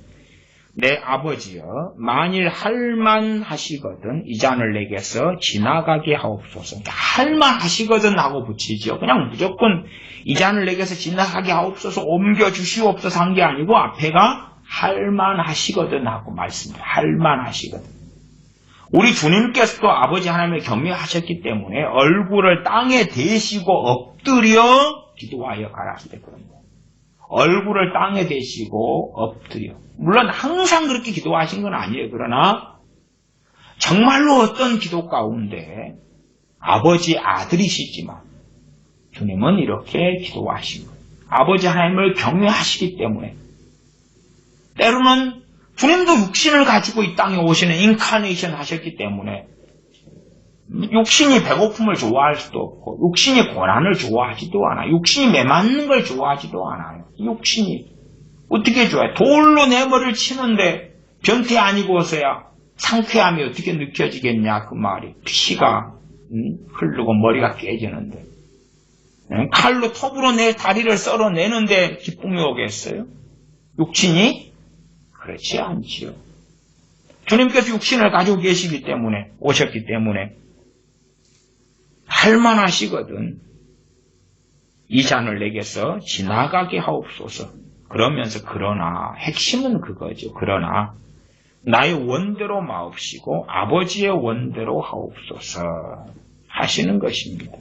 내 아버지여 만일 할만하시거든 이 잔을 내게서 지나가게 하옵소서. 할만하시거든 하고 붙이죠. 그냥 무조건 이 잔을 내게서 지나가게 하옵소서 옮겨주시옵소서 한 게 아니고 앞에가 할만하시거든 하고 말씀해요. 할만하시거든. 우리 주님께서도 아버지 하나님을 경외하셨기 때문에 얼굴을 땅에 대시고 엎드려 기도하여 가라사대 그런 거예요. 얼굴을 땅에 대시고 엎드려. 물론 항상 그렇게 기도하신 건 아니에요. 그러나 정말로 어떤 기도 가운데 아버지 아들이시지만 주님은 이렇게 기도하신 거예요. 아버지 하나님을 경외하시기 때문에 때로는 주님도 육신을 가지고 이 땅에 오시는 인카네이션 하셨기 때문에 육신이 배고픔을 좋아할 수도 없고 육신이 고난을 좋아하지도 않아요. 육신이 매맞는 걸 좋아하지도 않아요. 육신이 어떻게 좋아해? 돌로 내 머리를 치는데 변태 아니고서야 상쾌함이 어떻게 느껴지겠냐 그 말이. 피가 흐르고 머리가 깨지는데 칼로 톱으로 내 다리를 썰어내는데 기쁨이 오겠어요? 육신이? 그렇지 않지요. 주님께서 육신을 가지고 계시기 때문에 오셨기 때문에 할만하시거든 이 잔을 내게서 지나가게 하옵소서. 그러면서 그러나 핵심은 그거죠. 그러나 나의 원대로 마옵시고 아버지의 원대로 하옵소서 하시는 것입니다.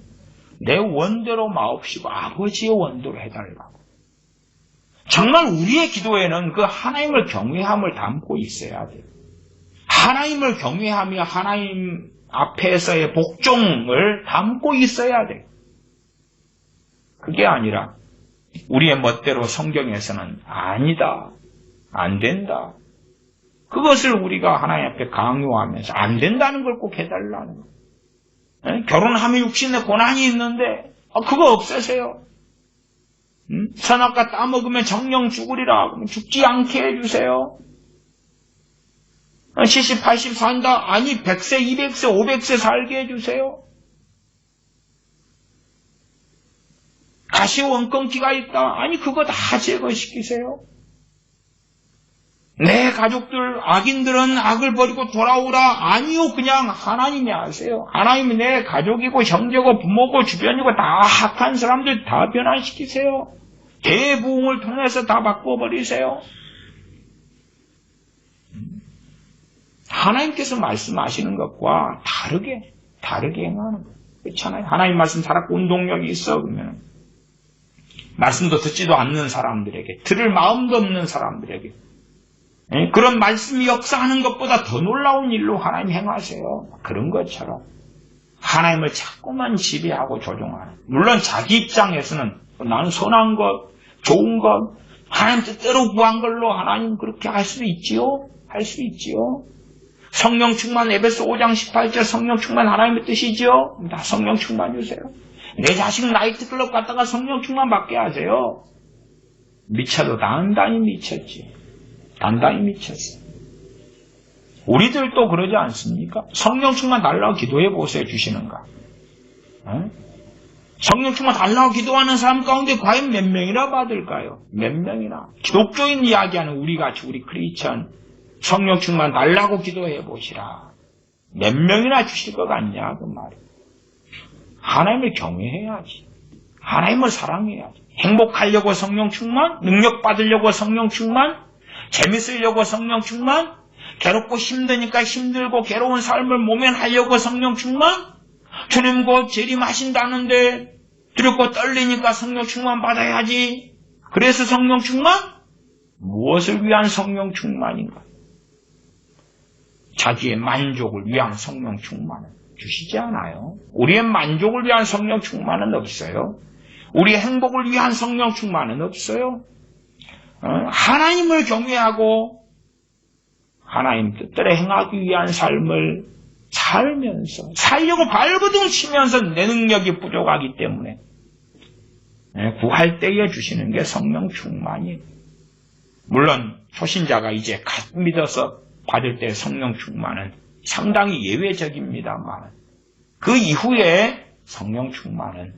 내 원대로 마옵시고 아버지의 원대로 해달라고. 정말 우리의 기도에는 그 하나님을 경외함을 담고 있어야 돼요. 하나님을 경외하며 하나님 앞에서의 복종을 담고 있어야 돼요. 그게 아니라 우리의 멋대로 성경에서는 아니다, 안 된다. 그것을 우리가 하나님 앞에 강요하면서 안 된다는 걸 꼭 해달라는 거예요. 결혼하면 육신에 고난이 있는데 그거 없애세요. 선악과 따먹으면 정령 죽으리라. 그러면 죽지 않게 해주세요. 70, 80 산다. 아니 100세, 200세, 500세 살게 해주세요. 가시 원건기가 있다. 아니 그거 다 제거시키세요. 내 가족들, 악인들은 악을 버리고 돌아오라. 아니요. 그냥 하나님이 아세요. 하나님이 내 가족이고 형제고 부모고 주변이고 다 악한 사람들 다 변화시키세요. 대부흥을 통해서 다 바꿔버리세요. 하나님께서 말씀하시는 것과 다르게 행하는 거예요. 그렇잖아요. 하나님 말씀 살았고 운동력이 있어 그러면 말씀도 듣지도 않는 사람들에게, 들을 마음도 없는 사람들에게 그런 말씀이 역사하는 것보다 더 놀라운 일로 하나님 행하세요. 그런 것처럼 하나님을 자꾸만 지배하고 조종하는. 물론 자기 입장에서는 나는 선한 것, 좋은 것, 하나님 뜻대로 구한 걸로 하나님 그렇게 할 수 있지요? 할 수 있지요? 성령 충만, 에베소 5장 18절 성령 충만 하나님의 뜻이지요? 다 성령 충만 주세요. 내 자식 나이트클럽 갔다가 성령 충만 받게 하세요. 미쳐도 단단히 미쳤지. 단단히 미쳤어. 우리들도 그러지 않습니까? 성령 충만 달라고 기도해 보세요. 주시는가? 성령 충만 달라고 기도하는 사람 가운데 과연 몇 명이나 받을까요? 몇 명이나? 기독교인 이야기하는 우리같이 우리 크리스천 성령 충만 달라고 기도해 보시라. 몇 명이나 주실 것 같냐 그 말이에요. 하나님을 경외해야지. 하나님을 사랑해야지. 행복하려고 성령 충만, 능력 받으려고 성령 충만, 재밌으려고 성령 충만, 괴롭고 힘드니까 힘들고 괴로운 삶을 모면하려고 성령 충만, 주님 곧 재림하신다는데 두렵고 떨리니까 성령 충만 받아야지. 그래서 성령 충만? 무엇을 위한 성령 충만인가? 자기의 만족을 위한 성령 충만은 주시지 않아요. 우리의 만족을 위한 성령 충만은 없어요. 우리의 행복을 위한 성령 충만은 없어요. 하나님을 경외하고 하나님 뜻대로 행하기 위한 삶을 살면서 살려고 발버둥 치면서 내 능력이 부족하기 때문에 구할 때에 주시는 게 성령 충만이에요. 물론 초신자가 이제 갓 믿어서 받을 때 성령 충만은 상당히 예외적입니다만 그 이후에 성령 충만은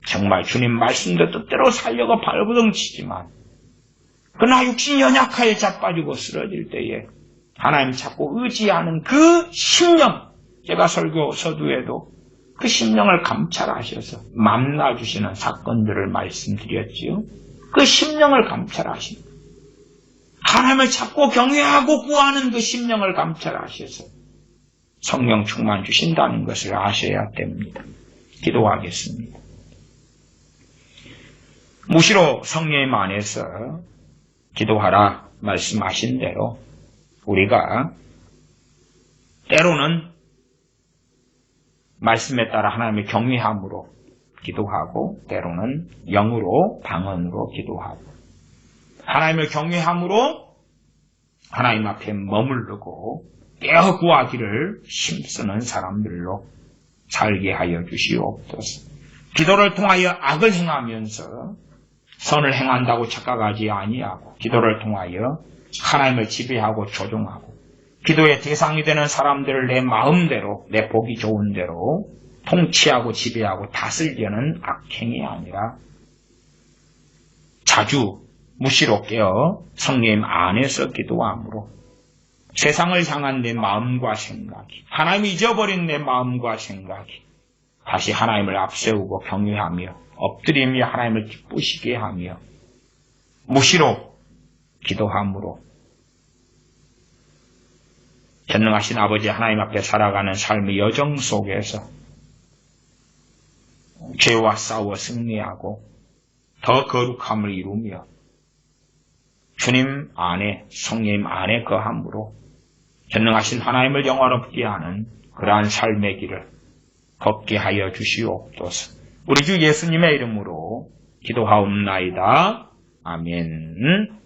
정말 주님 말씀도 뜻대로 살려고 발버둥치지만 그러나 육신 연약하에 자빠지고 쓰러질 때에 하나님 찾고 의지하는 그 심령, 제가 설교 서두에도 그 심령을 감찰하셔서 만나주시는 사건들을 말씀드렸지요. 그 심령을 감찰하시는, 하나님을 찾고 경외하고 구하는 그 심령을 감찰하셔서 성령 충만 주신다는 것을 아셔야 됩니다. 기도하겠습니다. 무시로 성령 안에서 기도하라 말씀하신 대로 우리가 때로는 말씀에 따라 하나님의 경외함으로 기도하고 때로는 영으로 방언으로 기도하고 하나님을 경외함으로 하나님 앞에 머무르고 깨어 구하기를 힘쓰는 사람들로 살게 하여 주시옵소서. 기도를 통하여 악을 행하면서 선을 행한다고 착각하지 아니하고 기도를 통하여 하나님을 지배하고 조종하고 기도의 대상이 되는 사람들을 내 마음대로 내 보기 좋은 대로 통치하고 지배하고 다스리려는 악행이 아니라 자주 무시로 깨어 성령 안에서 기도함으로 세상을 향한 내 마음과 생각이 하나님이 잊어버린 내 마음과 생각이 다시 하나님을 앞세우고 경외하며 엎드리며 하나님을 기쁘시게 하며 무시로 기도함으로 전능하신 아버지 하나님 앞에 살아가는 삶의 여정 속에서 죄와 싸워 승리하고 더 거룩함을 이루며 주님 안에 성령 안에 거함으로 전능하신 하나님을 영화롭게 하는 그러한 삶의 길을 걷게 하여 주시옵소서. 우리 주 예수님의 이름으로 기도하옵나이다. 아멘.